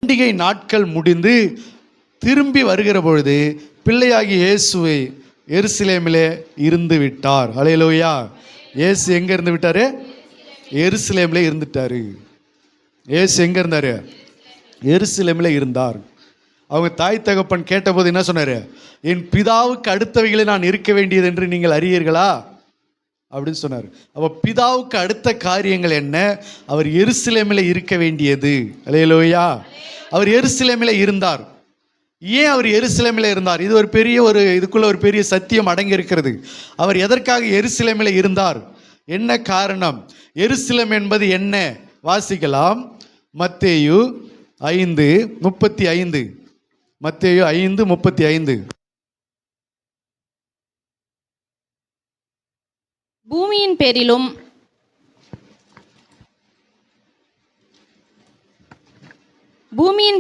பண்டிகை நாட்கள் முடிந்து திரும்பி வருகிற பொழுது பிள்ளையாகி இயேசுவை எருசலேமிலே இருந்து விட்டார். அல்லேலூயா. இயேசு எங்க இருந்து விட்டாரு? எருசலேமிலே இருந்துட்டாரு. இயேசு எங்க இருந்தாரு? எருசலேமிலே இருந்தார். அவங்க தாய் தகப்பன் கேட்டபோது என்ன சொன்னாரு? என் பிதாவுக்கு அடுத்தவைகளை நான் இருக்க வேண்டியது என்று நீங்கள் அறியீர்களா அப்படின்னு சொன்னார். அப்போ பிதாவுக்கு அடுத்த காரியங்கள் என்ன? அவர் எருசலேமில் இருக்க வேண்டியது. அல்லேலூயா. அவர் எருசலேமில் இருந்தார். ஏன் அவர் எருசலேமில் இருந்தார்? இது ஒரு பெரிய இதுக்குள்ள ஒரு பெரிய சத்தியம் அடங்கி இருக்கிறது. அவர் எதற்காக எருசலேமில் இருந்தார்? என்ன காரணம்? எருசலேம் என்பது என்ன? வாசிக்கலாம். மத்தேயு 5:35. மத்தேயு 5:35. பூமியின்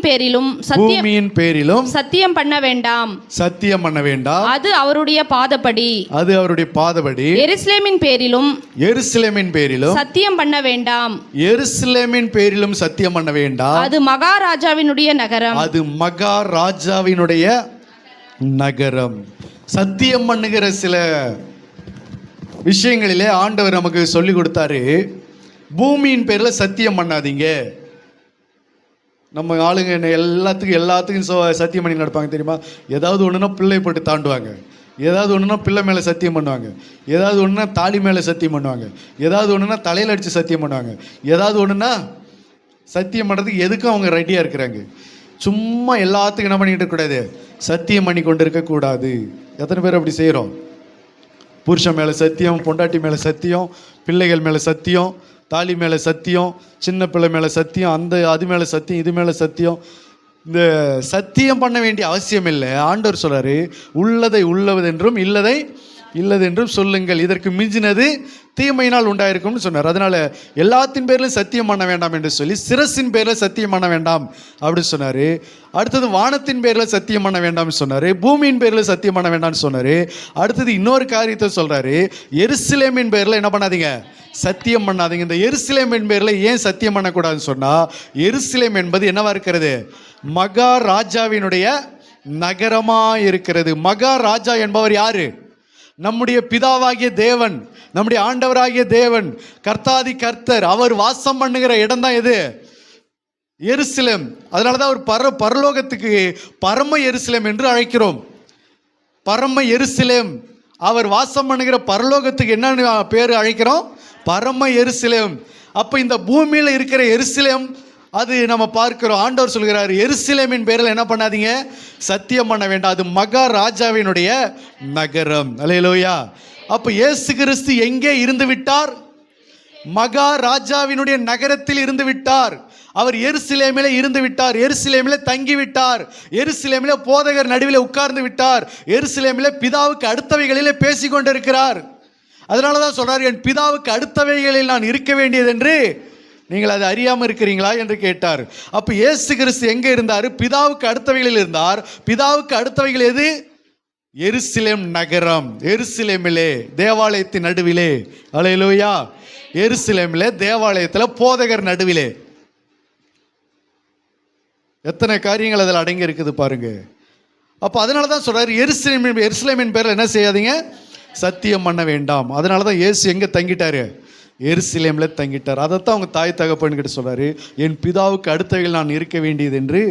பேரிலும் சத்தியம் பண்ண வேண்டாம். அது அவருடைய பாதப்படி. எருசலேமின் பேரிலும் சத்தியம் பண்ண வேண்டாம். அது மகாராஜாவினுடைய நகரம். சத்தியம் பண்ணுகிற சில விஷயங்களிலே ஆண்டவர் நமக்கு சொல்லி கொடுத்தாரு. பூமியின் பேர்ல சத்தியம் பண்ணாதீங்க. நம்ம ஆளுங்க எல்லாத்துக்கும் சத்தியம் பண்ணி நடப்பாங்க தெரியுமா? ஏதாவது ஒன்றுனா பிள்ளை போட்டு தாண்டுவாங்க, ஏதாவது ஒன்றுனா பிள்ளை மேலே சத்தியம் பண்ணுவாங்க, ஏதாவது ஒன்றுனா தாலி மேலே சத்தியம் பண்ணுவாங்க, ஏதாவது ஒன்றுனா தலையில் அடித்து சத்தியம் பண்ணுவாங்க, ஏதாவது ஒன்றுனா சத்தியம் பண்ணுறதுக்கு எதுக்கும் அவங்க ரெடியாக இருக்கிறாங்க. சும்மா எல்லாத்துக்கும் என்ன பண்ணிக்கிட்டு இருக்கக்கூடாது? சத்தியம் பண்ணி கொண்டு இருக்கக்கூடாது. எத்தனை பேர் அப்படி செய்கிறோம்? புருஷன் மேலே சத்தியம், பொண்டாட்டி மேலே சத்தியம், பிள்ளைகள் மேலே சத்தியம், தாலி மேலே சத்தியம், சின்ன பிள்ளை மேலே சத்தியம், அது மேலே சத்தியம், இது மேலே சத்தியம். இந்த சத்தியம் பண்ண வேண்டிய அவசியம் இல்லை. ஆண்டவர் சொல்றாரு, உள்ளதை உள்ளதென்றும் இல்லதை இல்லதென்றும் சொல்லுங்கள், இதற்கு மிஞ்சினது தீமையினால் உண்டாயிருக்கும்னு சொன்னார். அதனால எல்லாத்தின் பேரிலும் சத்தியம் பண்ண வேண்டாம் என்று சொல்லி சிரசின் பேரில் சத்தியம் பண்ண வேண்டாம் அப்படின்னு சொன்னார். அடுத்தது வானத்தின் பேரில் சத்தியம் பண்ண வேண்டாம்னு சொன்னார். பூமியின் பேரில் சத்தியம் பண்ண வேண்டாம்னு சொன்னார். அடுத்தது இன்னொரு காரியத்தை சொல்கிறாரு, எருசலேமின் பேரில் என்ன பண்ணாதீங்க? சத்தியம் பண்ணாதீங்க. இந்த எருசலேமின் பேரில் ஏன் சத்தியம் பண்ணக்கூடாதுன்னு சொன்னால், எருசலேம் என்பது என்னவா இருக்கிறது? மகாராஜாவினுடைய நகரமாக இருக்கிறது. மகாராஜா என்பவர் யாரு? நம்முடைய பிதாவாகிய தேவன், நம்முடைய ஆண்டவராகிய தேவன், கர்த்தாதி கர்த்தர். அவர் வாசம் பண்ணுகிற இடம் தான் எது? எருசலேம். அதனாலதான் அவர் பரலோகத்துக்கு பரம எருசலேம் என்று அழைக்கிறோம். பரம எருசலேம். அவர் வாசம் பண்ணுகிற பரலோகத்துக்கு என்ன பேர் அழைக்கிறோம்? பரம எருசலேம். அப்ப இந்த பூமியில இருக்கிற எருசலேம் அது நம்ம பார்க்கிறோம். ஆண்டவர் சொல்கிறார், எருசலேமின் பேரில் என்ன பண்ணாதீங்க? சத்தியம் பண்ண வேண்டாம். அது மகாராஜாவினுடைய நகரம். அல்லேலூயா. அப்ப இயேசு கிறிஸ்து எங்கே இருந்து விட்டார்? மகாராஜாவினுடைய நகரத்தில் இருந்து விட்டார். அவர் எருசலேமிலே இருந்து விட்டார். எருசலேமிலே தங்கி விட்டார். எருசலேமிலே போதகர் நடுவில் உட்கார்ந்து விட்டார். எருசலேமிலே பிதாவுக்கு அடுத்தவைகளிலே பேசிக்கொண்டிருக்கிறார். அதனாலதான் சொல்றார், என் பிதாவுக்கு அடுத்தவைகளில் நான் இருக்க வேண்டியது என்று நீங்கள் அதை அறியாமல் இருக்கிறீங்களா என்று கேட்டார். அப்போ இயேசு கிறிஸ்து எங்கே இருந்தார்? பிதாவுக்கு அடுத்தவைகளில் இருந்தார். பிதாவுக்கு அடுத்தவைகள் எது? எருசலேம் நகரம். எருசலேமிலே தேவாலயத்தின் நடுவிலே. அல்லேலூயா. எருசலேமிலே தேவாலயத்தில் போதகர் நடுவிலே. எத்தனை காரியங்கள் அதில் அடங்கி இருக்குது பாருங்க. அப்போ அதனால தான் சொல்றாரு, எருசலேமின் பேரில் என்ன செய்யாதீங்க? சத்தியம் பண்ண வேண்டாம். அதனால தான் இயேசு எங்கே தங்கிட்டாரு? எருசலேமில் தங்கிட்டார். அதைத்தான் அவங்க தாய் தகப்பன்கிட்ட சொல்றாரு, என் பிதாவுக்கு அடுத்தவைகள் நான் இருக்க வேண்டியது என்று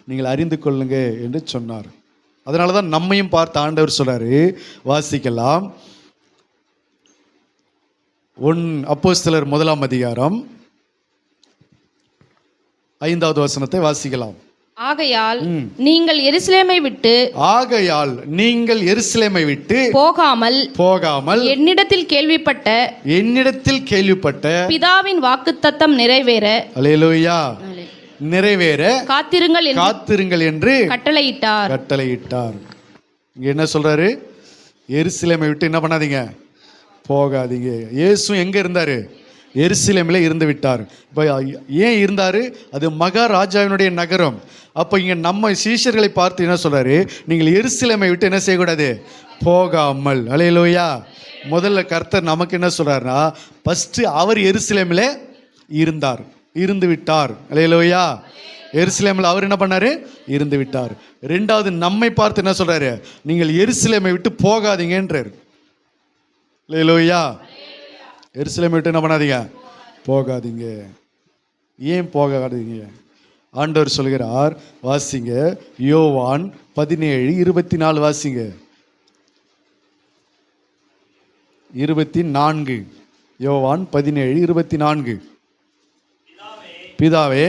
நீங்கள் அறிந்து கொள்ளுங்க என்று சொன்னார். அதனால தான் நம்மையும் பார்த்து ஆண்டவர் சொல்றாரு. வாசிக்கலாம். அப்போஸ்தலர் 1 5வது வசனத்தை வாசிக்கலாம். ஆகையால் நீங்கள் எருசலேமை விட்டு போகாமல் என்னிடத்தில் கேள்விப்பட்ட பிதாவின் வாக்குத்தத்தம் நிறைவேற காத்திருங்கள் என்று கட்டளையிட்டார். இங்க என்ன சொல்றாரு? எருசலேமை விட்டு என்ன பண்ணாதீங்க? போகாதீங்க. இயேசு எங்க இருந்தாரு? எருசலேமில் இருந்து விட்டார். இப்போ ஏன் இருந்தார்? அது மகாராஜாவினுடைய நகரம். அப்போ இங்கே நம்ம சீஷர்களை பார்த்து என்ன சொல்கிறாரு? நீங்கள் எருசலேமை விட்டு என்ன செய்யக்கூடாது? போகாமல். அல்லேலூயா. முதல்ல கர்த்தர் நமக்கு என்ன சொல்கிறாருன்னா, ஃபஸ்ட்டு அவர் எருசலேமில் இருந்து விட்டார். அல்லேலூயா. எருசலேமில் அவர் என்ன பண்ணாரு? இருந்து விட்டார். ரெண்டாவது நம்மை பார்த்து என்ன சொல்றாரு? நீங்கள் எருசலேமை விட்டு போகாதீங்கன்றார். அல்லேலூயா. எருசலேமை விட்டு என்ன பண்ணாதீங்க? போகாதீங்க. ஏன் போகாதீங்க? ஆண்டவர் சொல்கிறார், வாசிங்க யோவான் 17:24 வாசிங்க. 24 யோவான் 17:24. பிதாவே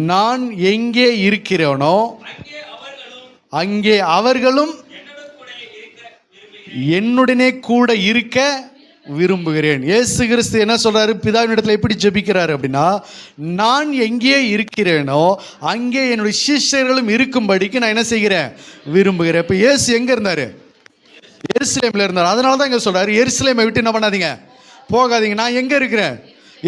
நான் எங்கே இருக்கிறேனோ அங்கே அவர்களும் என்னுடனே கூட இருக்க விரும்புகிறேன். இயேசு கிறிஸ்து என்ன சொல்றாரு? பிதாவின் இடத்துல எப்படி ஜெபிக்கிறாரு அப்படின்னா, நான் எங்கே இருக்கிறேனோ அங்கே என்னுடைய சிஷ்யர்களும் இருக்கும்படிக்கு நான் என்ன செய்கிறேன்? விரும்புகிறேன். இப்போ இயேசு எங்க இருந்தாரு? எருசலேமில் இருந்தார். அதனால தான் இங்க சொல்றாரு, எருசலேமை விட்டு என்ன பண்ணாதீங்க? போகாதீங்க. நான் எங்க இருக்கிறேன்?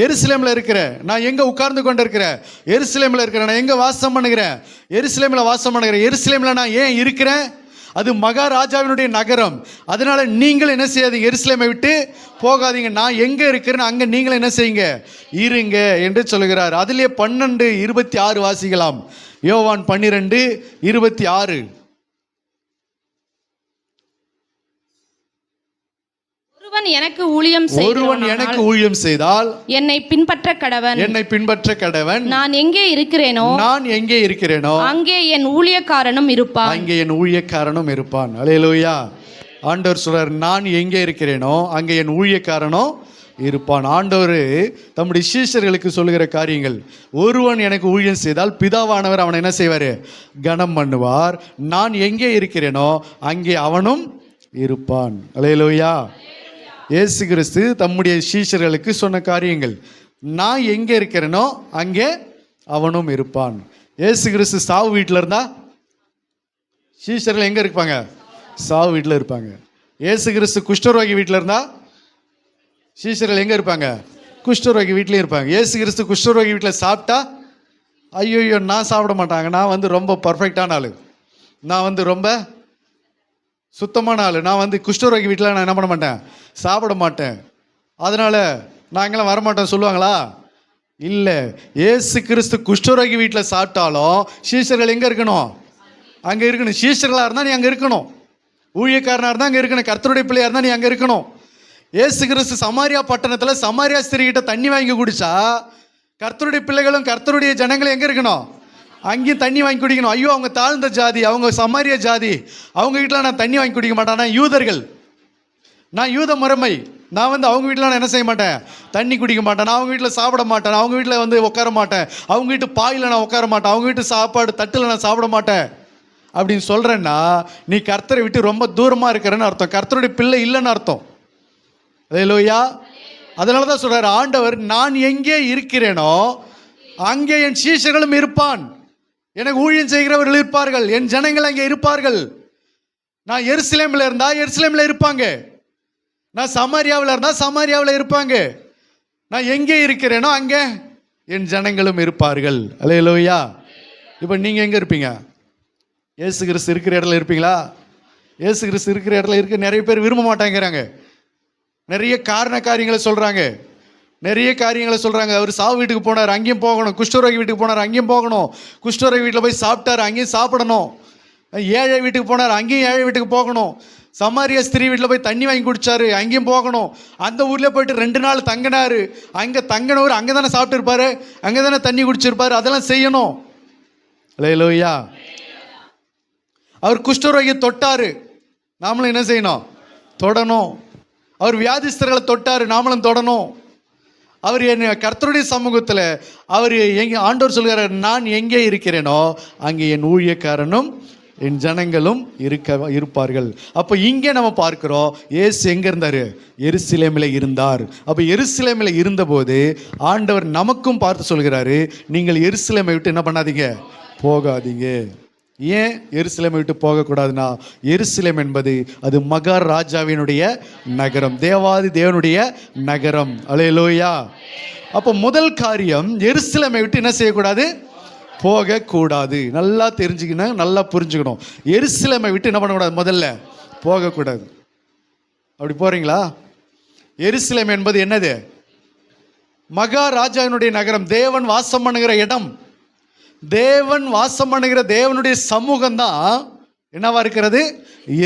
எருசலேமில் இருக்கிறேன். நான் எங்க உட்கார்ந்து கொண்டு இருக்கிறேன்? எருசலேமில் இருக்கிறேன். நான் எங்க வாசம் பண்ணுகிறேன்? எருசலேமில் வாசம் பண்ணுகிறேன். எருசலேமில் நான் ஏன் இருக்கிறேன்? அது மகாராஜாவினுடைய நகரம். அதனால நீங்கள் என்ன செய்யாதீங்க? எருசலேமை விட்டு போகாதீங்க. நான் எங்க இருக்கிறேன் அங்க நீங்கள் என்ன செய்யுங்க? இருங்க என்று சொல்கிறார். அதிலே 12:26 வாசிக்கலாம். யோவான் 12:26. ஒருவன் எனக்கு ஊழியம் செய்தால் என்னை பின்பற்ற கடவன். நான் எங்கே இருக்கிறேனோ அங்கே என் ஊழியக்காரனும் இருப்பான். அல்லேலூயா. ஆண்டவர் சொல்றார், நான் எங்கே இருக்கிறேனோ அங்கே என் ஊழியக்காரனும் இருப்பான். ஆண்டவர் தம்முடைய சீஷர்களுக்கு சொல்லுகிற காரியங்கள். ஒருவன் எனக்கு ஊழியம் செய்தால் பிதாவானவர் அவனை என்ன செய்வார்? கனம் பண்ணுவார். நான் எங்கே இருக்கிறேனோ அங்கே அவனும் இருப்பான். அல்லேலூயா. இயேசு கிறிஸ்து தம்முடைய சீஷர்களுக்கு சொன்ன காரியங்கள். நான் எங்கே இருக்கிறேனோ அங்கே அவனும் இருப்பான். இயேசு கிறிஸ்து சாவு வீட்டில் இருந்தா சீஷர்கள் எங்கே இருப்பாங்க? சாவு வீட்டில் இருப்பாங்க. இயேசு கிறிஸ்து குஷ்டரோகி வீட்டில் இருந்தா சீஷர்கள் எங்கே இருப்பாங்க? குஷ்டரோகி வீட்லேயும் இருப்பாங்க. இயேசு கிறிஸ்து குஷ்டரோகி வீட்டில் சாப்பிட்டா, ஐயோ நான் சாப்பிட மாட்டாங்க, நான் ரொம்ப பர்ஃபெக்டான ஆள், நான் ரொம்ப சுத்தமான ஆள், நான் குஷ்டரோகி வீட்டில் நான் என்ன பண்ண மாட்டேன்? சாப்பிட மாட்டேன், அதனால் நாங்களாம் வரமாட்டோம் சொல்லுவாங்களா? இல்லை. இயேசு கிறிஸ்து குஷ்டரோகி வீட்டில் சாப்பிட்டாலும் சீஷர்கள் எங்கே இருக்கணும்? அங்கே இருக்கணும். சீஷர்களாக இருந்தால் நீ அங்கே இருக்கணும். ஊழியக்காரனாக இருந்தால் அங்கே இருக்கணும். கர்த்தருடைய பிள்ளையாக இருந்தால் நீ அங்கே இருக்கணும். இயேசு கிறிஸ்து சமாரியா பட்டணத்தில் சமாரியா ஸ்திரீகிட்ட தண்ணி வாங்கி குடிச்சா கர்த்தருடைய பிள்ளைகளும் கர்த்தருடைய ஜனங்களும் எங்கே இருக்கணும்? அங்கேயும் தண்ணி வாங்கி குடிக்கணும். ஐயோ அவங்க தாழ்ந்த ஜாதி, அவங்க சமாரிய ஜாதி, அவங்க வீட்டில் நான் தண்ணி வாங்கி குடிக்க மாட்டேன், நான் யூதர்கள், நான் யூத முறைமை, நான் அவங்க வீட்டில் நான் என்ன செய்ய மாட்டேன்? தண்ணி குடிக்க மாட்டேன், நான் அவங்க வீட்டில் சாப்பிட மாட்டேன், அவங்க வீட்டில் உட்கார மாட்டேன், அவங்க வீட்டு பாயில் நான் உட்கார மாட்டேன், அவங்க வீட்டு சாப்பாடு தட்டில் நான் சாப்பிட மாட்டேன் அப்படின்னு சொல்கிறேன்னா நீ கர்த்தரை விட்டு ரொம்ப தூரமாக இருக்கிறேன்னு அர்த்தம். கர்த்தருடைய பிள்ளை இல்லைன்னு அர்த்தம். அல்லேலூயா. அதனால தான் சொல்கிறார் ஆண்டவர், நான் எங்கே இருக்கிறேனோ அங்கே என் சீஷர்களும் இருப்பான். எனக்கு ஊழியம் செய்கிறவர்கள் இருப்பார்கள், என் ஜனங்கள் அங்கே இருப்பார்கள். நான் எருசலேமில் இருந்தால் எருசலேமில் இருப்பாங்க, நான் சமாரியாவில் இருந்தால் சமாரியாவில் இருப்பாங்க. நான் எங்கே இருக்கிறேனோ அங்கே என் ஜனங்களும் இருப்பார்கள். அல்லேலூயா. இப்போ நீங்கள் எங்கே இருப்பீங்க? இயேசு கிறிஸ்து இருக்கிற இடத்துல இருப்பீங்களா? இயேசு கிறிஸ்து இருக்கிற இடத்துல இருக்க நிறைய பேர் விரும்ப மாட்டேங்கிறாங்க. நிறைய காரியங்களை சொல்கிறாங்க. அவர் சாவு வீட்டுக்கு போனார், அங்கேயும் போகணும். குஷ்டரோகி வீட்டுக்கு போனார், அங்கேயும் போகணும். குஷ்டரோகி வீட்டில் போய் சாப்பிட்டார், அங்கேயும் சாப்பிடணும். ஏழை வீட்டுக்கு போனார், அங்கேயும் ஏழை வீட்டுக்கு போகணும். சமாரியா ஸ்திரீ வீட்டில் போய் தண்ணி வாங்கி குடிச்சாரு, அங்கேயும் போகணும். அந்த ஊரில் போயிட்டு 2 நாள் தங்கினார், அங்கே தங்கினவர் அங்கே தானே சாப்பிட்டு இருப்பாரு, அங்கே தானே தண்ணி குடிச்சிருப்பாரு, அதெல்லாம் செய்யணும். அல்லேலூயா. அவர் குஷ்டரோகியை தொட்டாரு, நாமளும் என்ன செய்யணும்? தொடணும். அவர் வியாதிஸ்தர்களை தொட்டாரு, நாமளும் தொடணும். அவர் என் கர்த்தருடைய சமூகத்தில் அவர் ஆண்டவர் சொல்கிறார், நான் எங்கே இருக்கிறேனோ அங்கே என் ஊழியக்காரனும் என் ஜனங்களும் இருப்பார்கள். அப்போ இங்கே நம்ம பார்க்கிறோம், இயேசு எங்கே இருந்தார்? எருசலேமில் இருந்தார். அப்போ எருசலேமில் இருந்தபோது ஆண்டவர் நமக்கும் பார்த்து சொல்கிறாரு, நீங்கள் எருசலேமை விட்டு என்ன பண்ணாதீங்க? போகாதீங்க. ஏன் எருசலேமை விட்டு போகக்கூடாதுன்னா, எருசலேம் என்பது அது மகாராஜாவினுடைய நகரம், தேவாதி தேவனுடைய நகரம். அல்லேலூயா. அப்போ முதல் காரியம், எருசலேமை விட்டு என்ன செய்யக்கூடாது? போகக்கூடாது. நல்லா தெரிஞ்சுக்கணும், நல்லா புரிஞ்சுக்கணும். எருசலேமை விட்டு என்ன பண்ணக்கூடாது? முதல்ல போகக்கூடாது. அப்படி போறீங்களா? எருசலேம் என்பது என்னது? மகாராஜாவினுடைய நகரம், தேவன் வாசம் பண்ணுகிற இடம். தேவன் வாசம் பண்ணுகிற தேவனுடைய சமூகம் தான் என்னவா இருக்கிறது?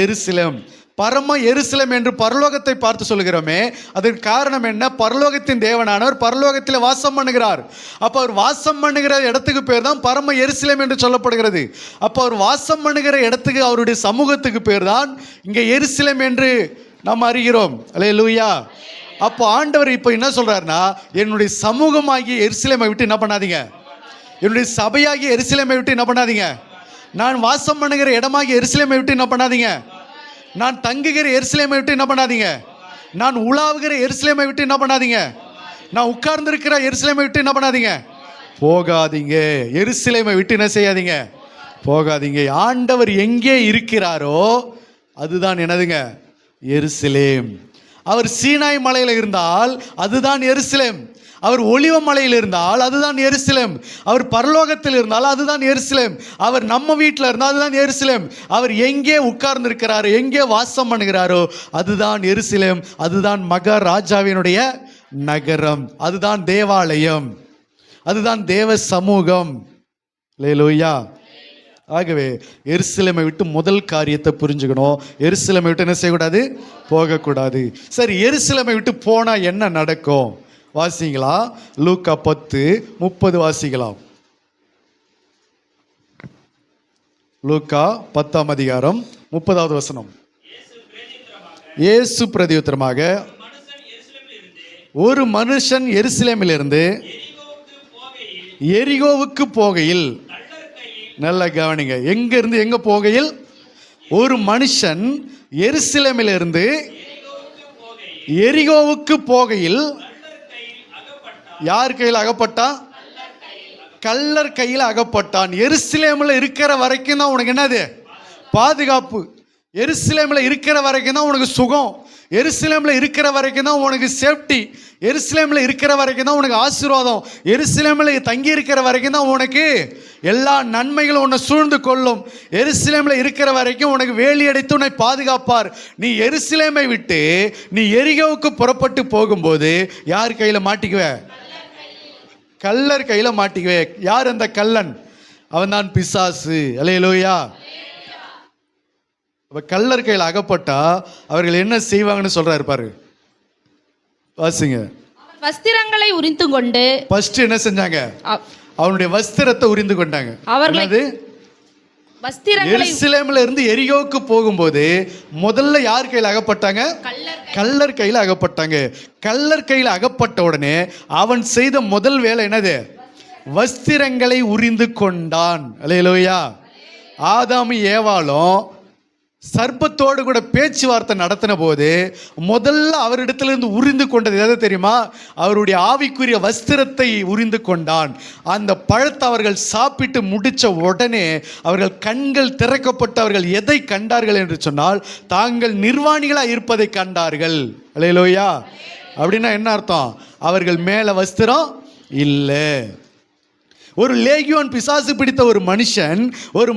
எருசலேம். பரம எருசலேம் என்று பரலோகத்தை பார்த்து சொல்கிறோமே, அதற்கு காரணம் என்ன? பரலோகத்தின் தேவனானவர் பரலோகத்தில் வாசம் பண்ணுகிறார். அப்போ அவர் வாசம் பண்ணுகிற இடத்துக்கு பேர் தான் பரம எருசலேம் என்று சொல்லப்படுகிறது. அப்போ அவர் வாசம் பண்ணுகிற இடத்துக்கு, அவருடைய சமூகத்துக்கு பேர் தான் இங்கே எருசலேம் என்று நாம் அறிகிறோம். அல்லேலூயா. அப்போ ஆண்டவர் இப்போ என்ன சொல்றாருன்னா, என்னுடைய சமூகமாகிய எருசலேமை விட்டு என்ன பண்ணாதீங்க, என்னுடைய சபையாகிய எருசலேமை விட்டு என்ன பண்ணாதீங்க, நான் வாசம் பண்ணுகிற இடமாகிய எருசலேமை விட்டு என்ன பண்ணாதீங்க, நான் தங்குகிற எருசலேமை விட்டு என்ன பண்ணாதீங்க, நான் உலாவுகிற எருசலேமை விட்டு என்ன பண்ணாதீங்க, நான் உட்கார்ந்திருக்கிற எருசலேமை விட்டு என்ன பண்ணாதீங்க, போகாதீங்க. எருசலேமை விட்டு என்ன செய்யாதீங்க, போகாதீங்க. ஆண்டவர் எங்கே இருக்கிறாரோ அதுதான் என்னதுங்க? எருசலேம். அவர் சீனாய் மலையில் இருந்தால் அதுதான் எருசலேம். அவர் ஒலிவ மலையில் இருந்தால் அதுதான் எருசலேம். அவர் பரலோகத்தில் இருந்தால் அதுதான் எருசலேம். அவர் நம்ம வீட்டில் இருந்தால் அதுதான் எருசலேம். அவர் எங்கே உட்கார்ந்து இருக்கிறாரோ, எங்கே வாசம் பண்ணுகிறாரோ அதுதான் எருசலேம். அதுதான் மகாராஜாவினுடைய நகரம். அதுதான் தேவாலயம். அதுதான் தேவ சமூகம். அல்லேலூயா. ஆகவே எருசலேமை விட்டு முதல் காரியத்தை புரிஞ்சுக்கணும். எருசலேமை விட்டு என்ன செய்யக்கூடாது? போகக்கூடாது. சரி, எருசலேமை விட்டு போனா என்ன நடக்கும்? வாசிங்களா? லூக்கா 10:30 வாசிக்கலாம். லூக்கா 10ஆம் அதிகாரம் 30வது வசனம். இயேசு பிரதியுத்தரமாக, ஒரு மனுஷன் எருசலேமிலிருந்து எரிகோவுக்கு போகையில், நல்ல கவனிங்க, எங்க இருந்து எங்க போகையில்? ஒரு மனுஷன் எருசலேமிலிருந்து எரிகோவுக்கு போகையில் யார் கையில் அகப்பட்டான்? கள்ளர் கையில் அகப்பட்டான். எருசலேமில் இருக்கிற வரைக்கும் தான் உனக்கு என்னது? பாதுகாப்பு. எருசலேமில் இருக்கிற வரைக்கும் தான் உனக்கு சுகம். எருசலேமில் இருக்கிற வரைக்கும் தான் உனக்கு சேஃப்டி. எருசலேமில் இருக்கிற வரைக்கும் தான் உனக்கு ஆசீர்வாதம். எருசலேமில் தங்கி இருக்கிற வரைக்கும் தான் உனக்கு எல்லா நன்மைகளும் உன்னை சூழ்ந்து கொள்ளும். எருசலேமில் இருக்கிற வரைக்கும் உனக்கு வேலி அடைத்து உன்னை பாதுகாப்பார். நீ எருசலேமை விட்டு நீ எரிகோவுக்கு புறப்பட்டு போகும்போது யார் கையில் மாட்டிக்குவ? கள்ளர் கையில் மாட்டிக்குவே. யார் அந்த கள்ளன்? அவன் தான் பிசாசு. அல்லேலூயா. கள்ளர் கையில் அகப்பட்டா அவர்கள் என்ன செய்வாங்கன்னு சொல்றாரு பாரு, வாசிங்க. வஸ்திரங்களை உரிந்து கொண்டு, ஃபர்ஸ்ட் என்ன செஞ்சாங்க? அவனுடைய வஸ்திரத்தை உரிந்து கொண்டாங்க. அவர்களது எருசலேமில் இருந்து எரிகோவுக்கு போகும்போது முதல்ல யார் கையில் அகப்பட்டாங்க? கள்ளர் கையில் அகப்பட்டாங்க. கள்ளர் கையில் அகப்பட்ட உடனே அவன் செய்த முதல் வேலை என்னது? வஸ்திரங்களை உரிந்து கொண்டான். அல்லேலூயா. ஆதாம் ஏவாளும் சர்ப்பத்தோடு கூட பேச்சுவார்த்தை நடத்தின போது முதல்ல அவரிடத்திலிருந்து உரிந்து கொண்டது எதை தெரியுமா? அவருடைய ஆவிக்குரிய வஸ்திரத்தை உரிந்து கொண்டான். அந்த பழத்தை அவர்கள் சாப்பிட்டு முடித்த உடனே அவர்கள் கண்கள் திறக்கப்பட்டு அவர்கள் எதை கண்டார்கள் என்று சொன்னால், தாங்கள் நிர்வாணிகளாக இருப்பதை கண்டார்கள். அல்லேலூயா. அப்படின்னா என்ன அர்த்தம்? அவர்கள் மேலே வஸ்திரம் இல்லை. ஒரு லேகியோன் பிசாசு பிடித்த ஒரு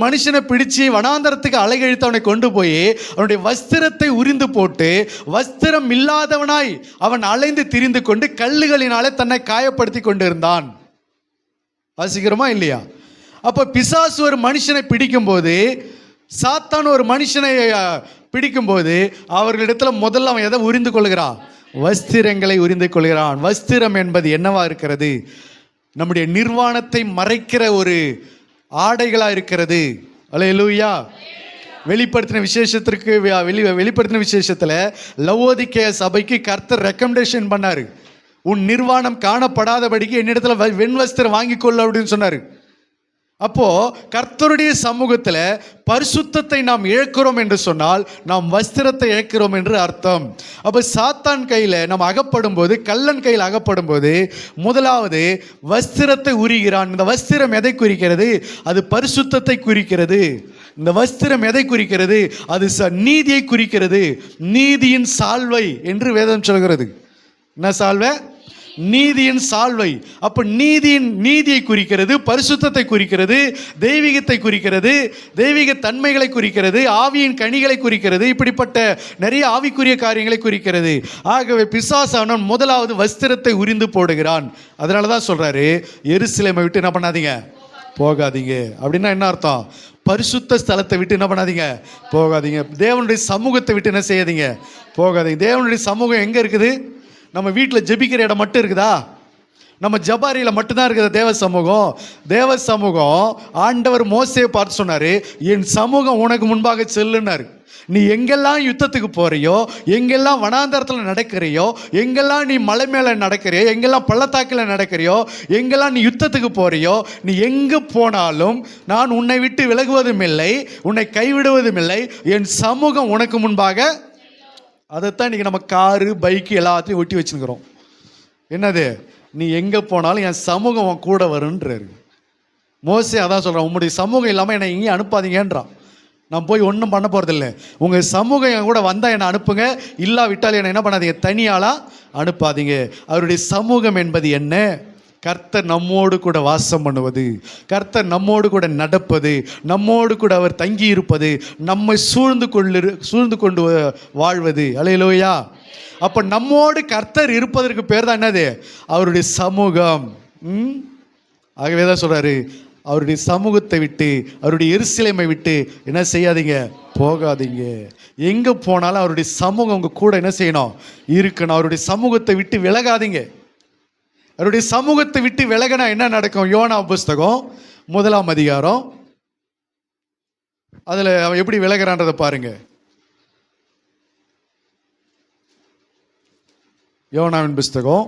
மனுஷனை பிடிச்சு வனாந்தரத்துக்கு அலைகழித்து அவனை கொண்டு போய் அவனுடைய வஸ்திரத்தை உரிந்து போட்டு வஸ்திரம் இல்லாதவனாய் அவன் அலைந்து திரிந்து கொண்டு கல்லுகளினாலே தன்னை காயப்படுத்தி கொண்டிருந்தான். வாசிக்கிறோமா இல்லையா? அப்போ பிசாசு ஒரு மனுஷனை பிடிக்கும்போது, சாத்தான் ஒரு மனுஷனை பிடிக்கும்போது அவர்களிடத்துல முதல்ல அவன் எதை உரிந்து கொள்கிறான்? வஸ்திரங்களை உரிந்து கொள்கிறான். வஸ்திரம் என்பது என்னவா இருக்கிறது? நம்முடைய நிர்வாணத்தை மறைக்கிற ஒரு ஆடைகளா இருக்கிறது. அல்லேலூயா. வெளிப்படுத்தின விசேஷத்தில் லவோதிக்கேய சபைக்கு கர்த்தர் ரெக்கமெண்டேஷன் பண்ணாரு. உன் நிர்வாணம் காணப்படாதபடிக்கு என்னிடத்துல வெண் வஸ்திரம் வாங்கி கொள்ள அப்படின்னு சொன்னாரு. அப்போ கர்த்தருடைய சமூகத்தில் பரிசுத்தத்தை நாம் இழக்கிறோம் என்று சொன்னால் நாம் வஸ்திரத்தை இழக்கிறோம் என்று அர்த்தம். அப்போ சாத்தான் கையில் நாம் அகப்படும் போது, கள்ளன் கையில் அகப்படும் போது முதலாவது வஸ்திரத்தை உரிகிறான். இந்த வஸ்திரம் எதை குறிக்கிறது? அது பரிசுத்தத்தை குறிக்கிறது. இந்த வஸ்திரம் எதை குறிக்கிறது? அது நீதியை குறிக்கிறது. நீதியின் சால்வை என்று வேதம் சொல்கிறது. என்ன சால்வை? நீதியின் சால்வை. அப்ப நீதியை குறிக்கிறது, பரிசுத்தத்தை குறிக்கிறது, தெய்வீகத்தை குறிக்கிறது, தெய்வீக தன்மைகளை குறிக்கிறது, ஆவியின் கனிகளை குறிக்கிறது, இப்படிப்பட்ட நிறைய ஆவிக்குரிய காரியங்களை குறிக்கிறது. ஆகவே பிசாசானவன் முதலாவது வஸ்திரத்தை உரிந்து போடுகிறான். அதனால தான் சொல்றாரு, எருசலேமை விட்டு என்ன பண்ணாதீங்க, போகாதீங்க. அப்படின்னா என்ன அர்த்தம்? பரிசுத்த ஸ்தலத்தை விட்டு என்ன பண்ணாதீங்க, போகாதீங்க. தேவனுடைய சமூகத்தை விட்டு என்ன செய்யாதீங்க, போகாதீங்க. தேவனுடைய சமூகம் எங்கே இருக்குது? நம்ம வீட்டில் ஜெபிக்கிற இடம் மட்டும் இருக்குதா? நம்ம ஜபாரியில் மட்டும்தான் இருக்குது தேவ சமூகம்? தேவ சமூகம் ஆண்டவர் மோசேயை பார்த்து சொன்னார், என் சமூகம் உனக்கு முன்பாக செல்லுனார். நீ எங்கெல்லாம் யுத்தத்துக்கு போறியோ, எங்கெல்லாம் வனாந்தரத்தில் நடக்கிறியோ, எங்கெல்லாம் நீ மலை மேலே நடக்கிறியோ, எங்கெல்லாம் பள்ளத்தாக்கில் நடக்கிறியோ, எங்கெல்லாம் நீ யுத்தத்துக்கு போறியோ, நீ எங்கே போனாலும் நான் உன்னை விட்டு விலகுவதும் இல்லை, உன்னை கைவிடுவதும் இல்லை, என் சமூகம் உனக்கு முன்பாக. அதைத்தான் இன்றைக்கி நம்ம காரு பைக்கு எல்லாத்தையும் ஒட்டி வச்சுருக்கிறோம். என்னது? நீ எங்கே போனாலும் என் சமூகம் உன் கூட வருன்றாரு மோசே. அதான் சொல்கிறான், உங்களுடைய சமூகம் இல்லாமல் என்னை எங்கேயும் அனுப்பாதீங்கன்றான். நான் போய் ஒன்றும் பண்ண போகிறதில்ல, உங்கள் சமூகம் என் கூட வந்தால் என்னை அனுப்புங்க, இல்லாவிட்டால் என்னை என்ன பண்ணாதீங்க, தனியாலாம் அனுப்பாதீங்க. அவருடைய சமூகம் என்பது என்ன? கர்த்தர் நம்மோடு கூட வாசம் பண்ணுவது, கர்த்தர் நம்மோடு கூட நடப்பது, நம்மோடு கூட அவர் தங்கி இருப்பது, நம்மை சூழ்ந்து கொண்டு வாழ்வது. அல்லேலூயா. அப்போ நம்மோடு கர்த்தர் இருப்பதற்கு பேர் தான் என்னது? அவருடைய சமூகம். ஆகவே தான் சொல்கிறாரு, அவருடைய சமூகத்தை விட்டு, அவருடைய எருசலேமை விட்டு என்ன செய்யாதீங்க, போகாதீங்க. எங்கே போனாலும் அவருடைய சமூகம் உங்கள் கூட என்ன செய்யணும், இருக்கணும். அவருடைய சமூகத்தை விட்டு விலகாதீங்க. அவருடைய சமூகத்தை விட்டு விலகினா என்ன நடக்கும்? யோனா புஸ்தகம் 1ஆம் அதிகாரம், அதில் அவன் எப்படி விலகிறான்றதை பாருங்க. யோனாவின் புஸ்தகம்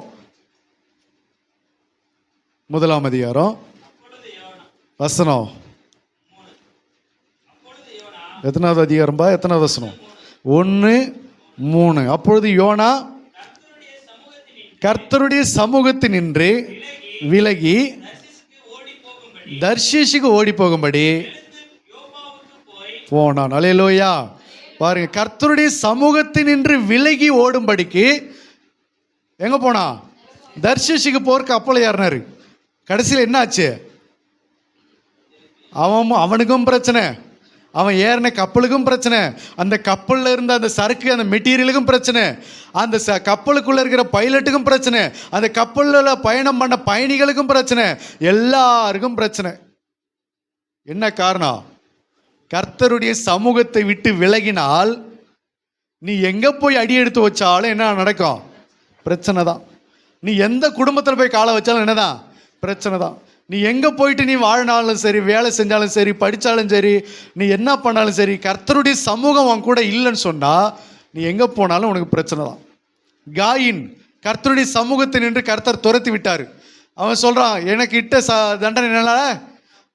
1ஆம் அதிகாரம் வசனம் எத்தனாவது அதிகாரம்பா? எத்தனாவது வசனம்? 1:3. அப்பொழுது யோனா கர்த்தருடைய சமூகத்தினின்று விலகி தர்ஷீஷுக்கு ஓடி போகும்படி போனான். அல்லேலூயா. பாருங்க, கர்த்தருடைய சமூகத்தினின்று விலகி ஓடும்படிக்கு எங்க போனா? தர்ஷீஷுக்கு போறதுக்கு அப்போல ஏறினாரு. கடைசியில் என்ன ஆச்சு? அவனுக்கும் பிரச்சனை, அவன் ஏறின கப்பலுக்கும் பிரச்சனை, அந்த கப்பலில் இருந்த அந்த சரக்கு அந்த மெட்டீரியலுக்கும் பிரச்சனை, அந்த கப்பலுக்குள்ளே இருக்கிற பைலட்டுக்கும் பிரச்சனை, அந்த கப்பலில் பயணம் பண்ண பயணிகளுக்கும் பிரச்சனை, எல்லாருக்கும் பிரச்சனை. என்ன காரணம்? கர்த்தருடைய சமூகத்தை விட்டு விலகினால் நீ எங்கே போய் அடி எடுத்து வச்சாலும் என்ன நடக்கும்? பிரச்சனை தான். நீ எந்த குடும்பத்தில் போய் காலை வச்சாலும் என்னதான்? பிரச்சனை தான். நீ எங்கே போயிட்டு நீ வாழ்னாலும் சரி, வேலை செஞ்சாலும் சரி, படித்தாலும் சரி, நீ என்ன பண்ணாலும் சரி, கர்த்தருடைய சமூகம் உன் கூட இல்லைன்னு சொன்னால் நீ எங்கே போனாலும் உனக்கு பிரச்சனை தான். காயின் கர்த்தருடைய சமூகத்தை நின்று கர்த்தர் துரத்தி விட்டார். அவன் சொல்கிறான், எனக்கு இட்ட தண்டனை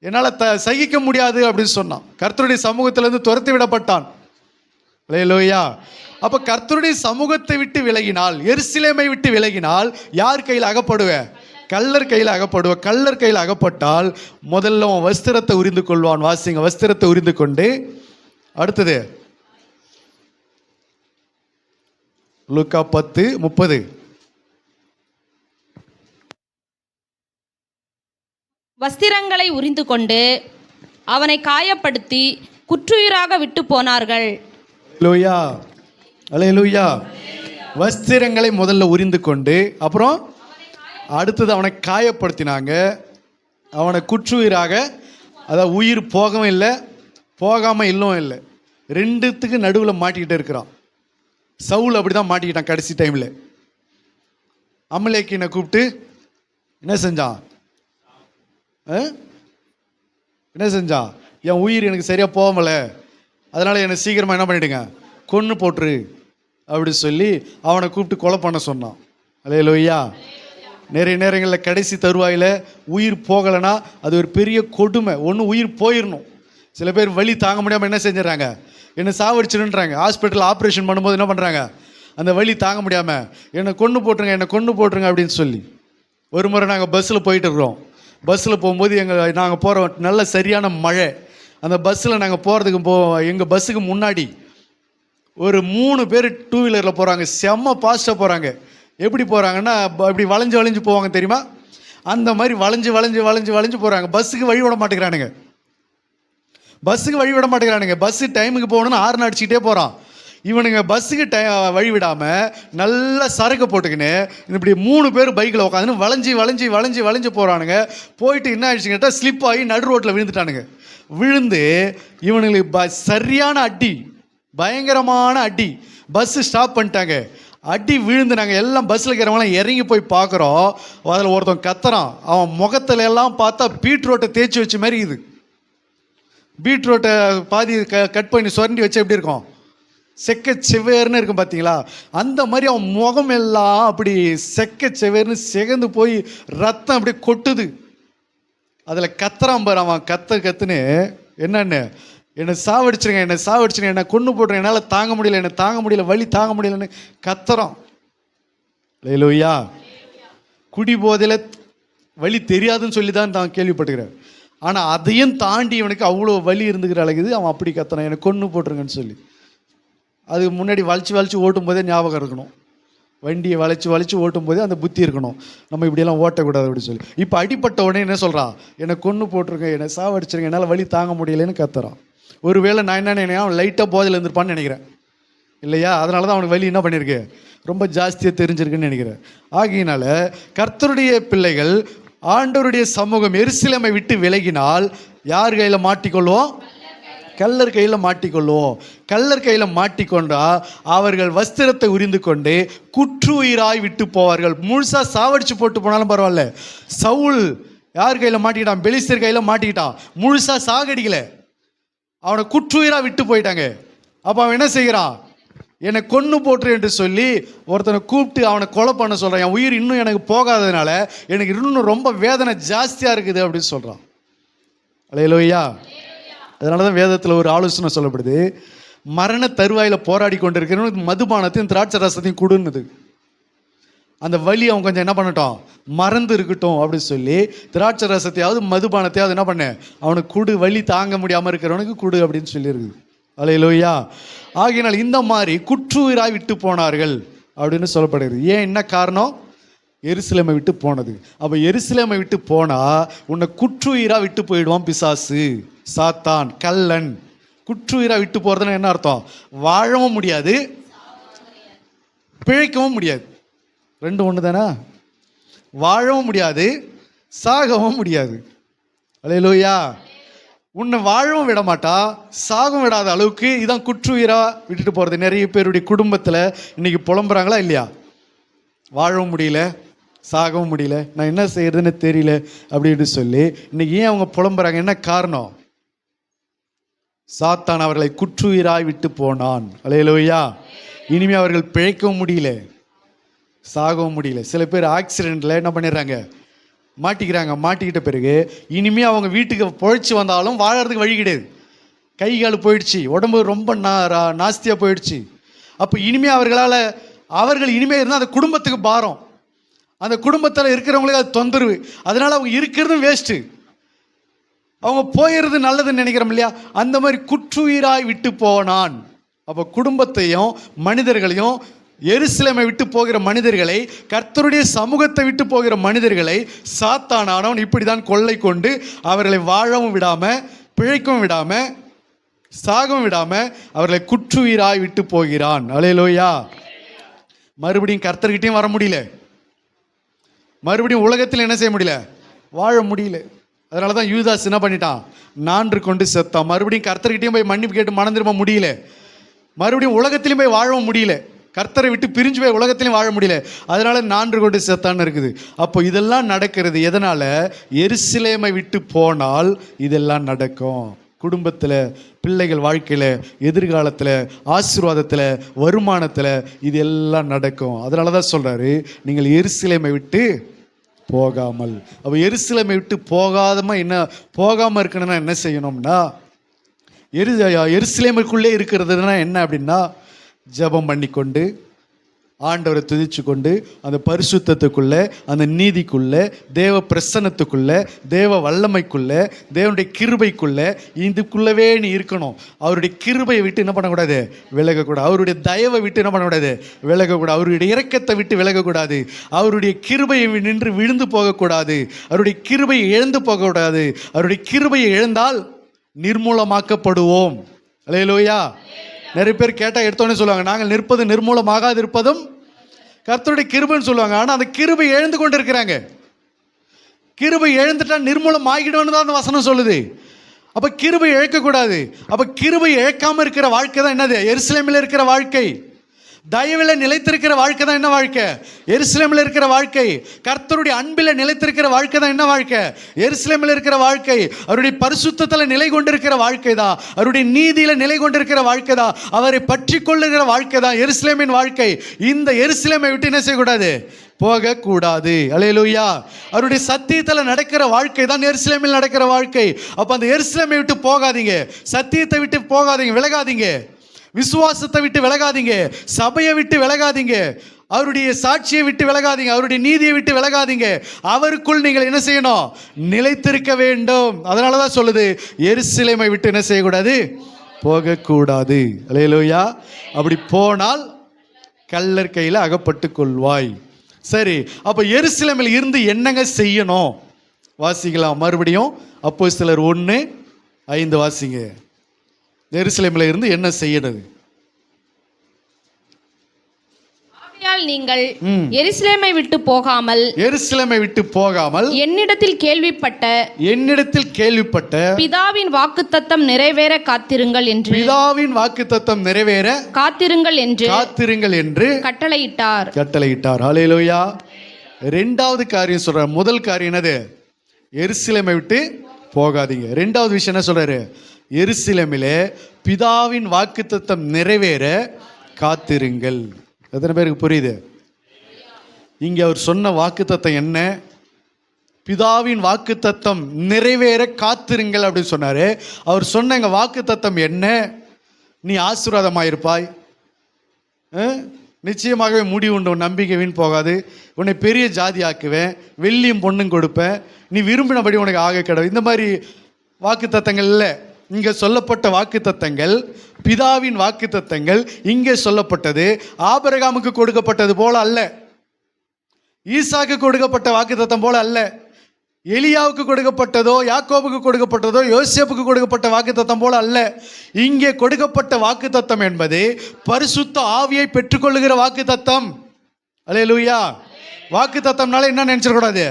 என்னால் சகிக்க முடியாது அப்படின்னு சொன்னான். கர்த்தருடைய சமூகத்திலேருந்து துரத்தி விடப்பட்டான். அல்லேலூயா. அப்போ கர்த்தருடைய சமூகத்தை விட்டு விலகினால், எருசலேமை விட்டு விலகினால் யார் கையில் அகப்படுவேன்? கள்ளர் கையில் அகப்படுவ. கள்ளர் கையில் அகப்பட்டால் முதல்ல அவன் வஸ்திரத்தை உரிந்து கொள்வான். வாசிங்க, வஸ்திரத்தை உரிந்து கொண்டு அடுத்தது லூக்கா 10:30. வஸ்திரங்களை உரிந்து கொண்டு அவனை காயப்படுத்தி குற்றுயிராக விட்டு போனார்கள். அல்லேலூயா, அல்லேலூயா. வஸ்திரங்களை முதல்ல உரிந்து கொண்டு அப்புறம் அடுத்தது அவனை காயப்படுத்தினாங்க, அவனை குற்றுயிராக, அதாவது உயிர் போகவும் இல்லை போகாமல் இல்லவும் இல்லை, ரெண்டுத்துக்கு நடுவில் மாட்டிக்கிட்டு இருக்கிறான். சவுல் அப்படி தான் மாட்டிக்கிட்டான். கடைசி டைமில் அமலேக்கினை கூப்பிட்டு என்ன செஞ்சான்? என் உயிர் எனக்கு சரியாக போகலை, அதனால் என்னை சீக்கிரமாக என்ன பண்ணிவிடுங்க, கொன்று போட்டுரு அப்படி சொல்லி அவனை கூப்பிட்டு கொலை பண்ண சொன்னான். அல்லேலூயா. நிறைய நேரங்களில் கடைசி தருவாயில் உயிர் போகலைன்னா அது ஒரு பெரிய கொடுமை. ஒன்று உயிர் போயிடணும். சில பேர் வலி தாங்க முடியாமல் என்ன செஞ்சிடறாங்க, என்னை சாவடிச்சிடுன்றாங்க. ஹாஸ்பிட்டலில் ஆப்ரேஷன் பண்ணும்போது என்ன பண்ணுறாங்க, அந்த வலி தாங்க முடியாமல் என்னை கொன்று போட்டுருங்க அப்படின்னு சொல்லி. ஒரு முறை நாங்கள் பஸ்ஸில் போயிட்டு இருக்கிறோம். பஸ்ஸில் போகும்போது நாங்கள் போகிற நல்ல சரியான மழை. அந்த பஸ்ஸில் நாங்கள் போகிறதுக்கு எங்கள் பஸ்ஸுக்கு முன்னாடி ஒரு 3 பேர் 2 வீலரில் போகிறாங்க. செம்ம ஃபாஸ்ட்டாக போகிறாங்க. எப்படி போகிறாங்கன்னா இப்படி வளைஞ்சு வளைஞ்சு போவாங்க தெரியுமா? அந்த மாதிரி வளைஞ்சு வளைஞ்சு வளைஞ்சு வளைஞ்சு போகிறாங்க. பஸ்ஸுக்கு வழி விட மாட்டேங்கிறானுங்க. பஸ்ஸு டைமுக்கு போகணுன்னு ஹார்ன் அடிச்சுக்கிட்டே போகிறான். இவனுங்க பஸ்ஸுக்கு வழி விடாமல் நல்லா சரக்கு போட்டுக்கின்னு இப்படி 3 பேர் பைக்கில் உட்காந்து வளைஞ்சி வளைஞ்சி வளைஞ்சி வளைஞ்சு போகிறானுங்க. போயிட்டு என்ன ஆயிடுச்சுன்னு கேட்டால் ஸ்லிப் ஆகி நடு ரோட்டில் விழுந்துட்டானுங்க. விழுந்து இவனுங்களுக்கு சரியான அடி, பயங்கரமான அடி. பஸ்ஸு ஸ்டாப் பண்ணிட்டாங்க. அடி விழுந்து நாங்கள் எல்லாம் பஸ்ஸில் இருக்கிறவங்களாம் இறங்கி போய் பார்க்குறோம். அதில் ஒருத்தன் கத்துறான். அவன் முகத்துல எல்லாம் பார்த்தா பீட்ரூட்டை தேய்ச்சி வச்ச மாதிரி இது. பீட்ரூட்டை பாதி கட் பண்ணி சுரண்டி வச்சு எப்படி இருக்கும், செக்க செவ்வேர்னு இருக்கும் பார்த்தீங்களா? அந்த மாதிரி அவன் முகம் எல்லாம் அப்படி செக்க செவ்வேர்னு செகந்து போய் ரத்தம் அப்படி கொட்டுது. அதில் கத்துறான் பாரு அவன். கத்துன்னு என்னன்னு, என்னை சாவடிச்சிருங்க, என்னை கொன்று போட்டுருங்க, என்னால் தாங்க முடியல, வலி தாங்க முடியலன்னு கத்துறான். அல்லேலூயா. குடி போதையில் வலி தெரியாதுன்னு சொல்லி தான் நான் கேள்விப்பட்டுக்கிறேன். ஆனால் அதையும் தாண்டி இவனுக்கு அவ்வளோ வலி இருந்துக்கிற அழகுது. அவன் அப்படி கத்துறான், என்னை கொன்று போட்டுருங்கன்னு சொல்லி. அது முன்னாடி வளைச்சி ஓட்டும் போதே ஞாபகம் இருக்கணும். வண்டியை வளைச்சி ஓட்டும் போதே அந்த புத்தி இருக்கணும், நம்ம இப்படியெல்லாம் ஓட்டக்கூடாது அப்படின்னு சொல்லி. இப்போ அடிப்பட்ட உடனே என்ன சொல்கிறான், என்னை கொன்று போட்டுருங்க, என்னை சாவடிச்சிருங்க, என்னால் வலி தாங்க முடியலன்னு கத்துறான். ஒருவேளை நான் என்ன நினைக்கிறேன், அவன் லைட்டாக போதையில் இருந்திருப்பான்னு நினைக்கிறேன் இல்லையா? அதனால தான் அவனுக்கு வலி என்ன பண்ணியிருக்கு, ரொம்ப ஜாஸ்தியாக தெரிஞ்சிருக்குன்னு நினைக்கிறேன். ஆகையினால கர்த்தருடைய பிள்ளைகள் ஆண்டவருடைய சமூகம் எருசலேமை விட்டு விலகினால் யார் கையில் மாட்டிக்கொள்வோம்? கள்ளர் கையில் மாட்டிக்கொள்வோம். கள்ளர் கையில் மாட்டிக்கொண்டா அவர்கள் வஸ்திரத்தை உரிந்து கொண்டு குற்றுயிராய் விட்டு போவார்கள். முழுசாக சாவடிச்சு போட்டு போனாலும் பரவாயில்ல. சவுல் யார் கையில் மாட்டிக்கிட்டான்? பெலிஸ்தர் கையில் மாட்டிக்கிட்டான். முழுசாக சாகடிக்கல, அவனை குற்றுயிராக விட்டு போயிட்டாங்க. அப்போ அவன் என்ன செய்கிறான், என்னை கொன்று போட்டுரு என்று சொல்லி ஒருத்தனை கூப்பிட்டு அவனை கொலை பண்ண சொல்கிறான். என் உயிர் இன்னும் எனக்கு போகாததுனால எனக்கு இன்னும் ரொம்ப வேதனை ஜாஸ்தியாக இருக்குது அப்படின்னு சொல்கிறான். அல்லேலூயா. அதனால தான் வேதத்தில் ஒரு ஆலோசனை சொல்லப்படுது, மரண தருவாயில் போராடி கொண்டிருக்கிறவனுக்கு மதுபானத்தையும் திராட்சை ரசத்தையும் கொடுன்னுது. அந்த வலி அவன் கொஞ்சம் என்ன பண்ணட்டும், மறந்து இருக்கட்டும் அப்படின்னு சொல்லி திராட்சை ரசத்தையாவது மதுபானத்தையாவது என்ன பண்ண அவனுக்கு குடு, வலி தாங்க முடியாமல் இருக்கிறவனுக்கு குடு அப்படின்னு சொல்லியிருக்குது. அல்லேலூயா. ஆகையினால் இந்த மாதிரி குற்றுயிராய் விட்டு போனார்கள் அப்படின்னு சொல்லப்படுகிறது. ஏன், என்ன காரணம்? எருசலேமை விட்டு போனது. அப்போ எருசலேமை விட்டு போனால் உன்னை குற்றுயிராக விட்டு போயிடுவான் பிசாசு, சாத்தான், கள்ளன். குற்றுயிராக விட்டு போகிறதுன்னு என்ன அர்த்தம்? வாழவும் முடியாது, பிழைக்கவும் முடியாது. ரெண்டு ஒன்று தானே. வாழவும் முடியாது, சாகவும் முடியாது. அல்லேலூயா. உன்னை வாழவும் விட மாட்டா, சாகவும் விடாத அளவுக்கு இதான் குற்றுயிராக விட்டுட்டு போகிறது. நிறைய பேருடைய குடும்பத்தில் இன்றைக்கி புலம்புறாங்களா இல்லையா? வாழவும் முடியல, சாகவும் முடியல, நான் என்ன செய்யறதுன்னு தெரியல அப்படின்னு சொல்லி இன்னைக்கு ஏன் அவங்க புலம்புறாங்க? என்ன காரணம்? சாத்தான் அவர்களை குற்றுயிராய் விட்டு போனான். அல்லேலூயா. இனிமே அவர்கள் பிழைக்கவும் முடியல, சாகவும் முடியல. சில பேர் ஆக்சிடென்ட்ல என்ன பண்ணிடுறாங்க, மாட்டிக்கிறாங்க. மாட்டிக்கிட்ட பிறகு இனிமே அவங்க வீட்டுக்கு பொழைச்சி வந்தாலும் வாழறதுக்கு வழி கிடையாது. கை கால் போயிடுச்சு, உடம்பு ரொம்ப நாஸ்தியாக போயிடுச்சு. அப்போ இனிமே அவர்கள் இனிமே இருந்தால் அந்த குடும்பத்துக்கு பாரம், அந்த குடும்பத்தில் இருக்கிறவங்களுக்கு அது தொந்தரவு. அதனால் அவங்க இருக்கிறதும் வேஸ்ட்டு, அவங்க போயிடுறது நல்லதுன்னு நினைக்கிறோம் இல்லையா? அந்த மாதிரி குற்றுயிராய் விட்டு போனான். அப்போ குடும்பத்தையும் மனிதர்களையும், எருசலேமை விட்டு போகிற மனிதர்களை, கர்த்தருடைய சமூகத்தை விட்டு போகிற மனிதர்களை சாத்தானானவன் இப்படி தான் கொள்ளை கொண்டு அவர்களை வாழவும் விடாமல், பிழைக்கவும் விடாமல், சாகவும் விடாமல் அவர்களை குற்றுயிராய் விட்டு போகிறான். அல்லேலூயா. மறுபடியும் கர்த்தர்கிட்டையும் வர முடியல, மறுபடியும் உலகத்தில் என்ன செய்ய முடியல, வாழ முடியல. அதனால தான் யூதாஸ் என்ன பண்ணிட்டான், நான்று கொண்டு செத்தான். மறுபடியும் கர்த்தர்கிட்டையும் போய் மன்னிப்பு கேட்டு மனம் திரும்ப முடியல, மறுபடியும் உலகத்திலையும் போய் வாழவும் முடியல, கர்த்தரை விட்டு பிரிஞ்சு போய் உலகத்திலையும் வாழ முடியல. அதனால நான்று கொண்டு செத்தான்னு இருக்குது. அப்போ இதெல்லாம் நடக்கிறது எதனால? எருசலேமை விட்டு போனால் இதெல்லாம் நடக்கும். குடும்பத்தில், பிள்ளைகள் வாழ்க்கையில், எதிர்காலத்தில், ஆசீர்வாதத்தில், வருமானத்தில் இது எல்லாம் நடக்கும். அதனால தான் சொல்கிறாரு, நீங்கள் எருசலேமை விட்டு போகாமல். அப்போ எருசலேமை விட்டு போகாமல் இருக்கணும்னா என்ன செய்யணும்னா, எருசலேமுக்குள்ளே இருக்கிறதுனா என்ன அப்படின்னா, ஜெபம் பண்ணிக்கொண்டு, ஆண்டவரை துதிச்சு கொண்டு அந்த பரிசுத்தத்துக்குள்ள, அந்த நீதிக்குள்ள, தேவ பிரசன்னத்துக்குள்ள, தேவ வல்லமைக்குள்ள, தேவனுடைய கிருபைக்குள்ள, இதுக்குள்ளவே நீ இருக்கணும். அவருடைய கிருபையை விட்டு என்ன பண்ணக்கூடாது? விலகக்கூடாது. அவருடைய தயவை விட்டு என்ன பண்ணக்கூடாது? விலகக்கூடாது. அவருடைய இரக்கத்தை விட்டு விலகக்கூடாது. அவருடைய கிருபையை நின்று விழுந்து போகக்கூடாது. அவருடைய கிருபையை இழந்து போகக்கூடாது. அவருடைய கிருபையை இழந்தால் நிர்மூலமாக்கப்படுவோம். அல்லேலூயா. நிறைய பேர் கேட்டால் எடுத்தோன்னே சொல்லுவாங்க, நாங்கள் நிற்பது நிர்மூலமாகாது இருப்பதும் கர்த்தருடைய கிருபைன்னு சொல்லுவாங்க. ஆனால் அந்த கிருபை இழந்து கொண்டு இருக்கிறாங்க. கிருபை இழந்துட்டா நிர்மூலம் ஆகிடும்னு தான் அந்த வசனம் சொல்லுது. அப்போ கிருபை இழக்கக்கூடாது. அப்போ கிருபை இழக்காமல் இருக்கிற வாழ்க்கை தான் என்னது? எருசலேமில் இருக்கிற வாழ்க்கை. தயவில் நிலைத்திருக்கிற வாழ்க்கை தான் என்ன வாழ்க்கை? எருசலேமில் இருக்கிற வாழ்க்கை. கர்த்தருடைய அன்பில் நிலைத்திருக்கிற வாழ்க்கை தான் என்ன வாழ்க்கை? எருசலேமில் இருக்கிற வாழ்க்கை. அவருடைய பரிசுத்தத்தில் நிலை கொண்டிருக்கிற வாழ்க்கை தான். அவருடைய நீதியில் நிலை கொண்டிருக்கிற வாழ்க்கை தான். அவரை பற்றி கொள்ளுகிற வாழ்க்கை தான் எருசலேமின் வாழ்க்கை. இந்த எருசலேமை விட்டு என்ன செய்யக்கூடாது? போகக்கூடாது. அல்லேலூயா. அவருடைய சத்தியத்தில் நடக்கிற வாழ்க்கை தான் எருசலேமில் நடக்கிற வாழ்க்கை. அப்போ அந்த எருசலேமை விட்டு போகாதீங்க. சத்தியத்தை விட்டு போகாதீங்க, விலகாதீங்க. விசுவாசத்தை விட்டு விலகாதீங்க. சபையை விட்டு விலகாதீங்க. அவருடைய சாட்சியை விட்டு விலகாதீங்க. அவருடைய நீதியை விட்டு விலகாதீங்க. அவருக்குள் நீங்கள் என்ன செய்யணும்? நிலைத்திருக்க வேண்டும். அதனால தான் சொல்லுது, எருசலேமை விட்டு என்ன செய்யக்கூடாது? போகக்கூடாது. அல்லேலூயா. அப்படி போனால் கள்ளர் கையில் அகப்பட்டு கொள்வாய். சரி, அப்போ எருசலேமில் இருந்து என்னங்க செய்யணும்? வாசிக்கலாம் மறுபடியும். அப்போஸ்தலர் 1:5 வாசிங்க. எருசலேமில் இருந்து என்ன செய்யறது? ஆகையால் நீங்கள் எருசலேமை விட்டு போகாமல் என்னிடத்தில் கேள்விப்பட்ட பிதாவின் வாக்குத்தத்தம் நிறைவேற காத்திருங்கள் என்று காத்திருங்கள் என்று கட்டளையிட்டார். ஹல்லேலூயா. ரெண்டாவது காரியம் சொல்ற. முதல் காரியம் என்னது? எருசலேமை விட்டு போகாதீங்க. ரெண்டாவது விஷயம் என்ன சொல்றாரு? எருசலேமிலே பிதாவின் வாக்குத்தத்தம் நிறைவேற காத்திருங்கள். எத்தனை பேருக்கு புரியுது? இங்க அவர் சொன்ன வாக்குத்தத்தம் என்ன? பிதாவின் வாக்குத்தத்தம் நிறைவேற காத்திருங்கள் அப்படின்னு சொன்னாரு. அவர் சொன்ன எங்க வாக்குத்தத்தம் என்ன? நீ ஆசீர்வாதமாயிருப்பாய், நிச்சயமாகவே முடிவு உண்டு, உன் நம்பிக்கை வீண் போகாது, உன்னை பெரிய ஜாதி ஆக்குவேன், வெள்ளியும் பொண்ணும் கொடுப்பேன், நீ விரும்பினபடி உனக்கு ஆக கிடவு. இந்த மாதிரி வாக்குத்தத்தங்கள் இல்லை. இங்கே சொல்லப்பட்ட வாக்குத்தத்தங்கள் பிதாவின் வாக்குத்தத்தங்கள். இங்கே சொல்லப்பட்டது ஆபிரகாமுக்கு கொடுக்கப்பட்டது போல அல்ல, ஈசாக்கு கொடுக்கப்பட்ட வாக்குத்தத்தம் போல அல்ல, எலியாவுக்கு கொடுக்கப்பட்டதோ யாக்கோபுக்கு கொடுக்கப்பட்டதோ யோசேப்புக்கு கொடுக்கப்பட்ட வாக்குத்தத்தம் போல அல்ல. இங்கே கொடுக்கப்பட்ட வாக்குத்தத்தம் என்பது பரிசுத்த ஆவியை பெற்றுக்கொள்ளுகிற வாக்குத்தத்தம். அல்லேலூயா. வாக்குத்தத்தம்னால என்ன நினைச்சிடக்கூடாது?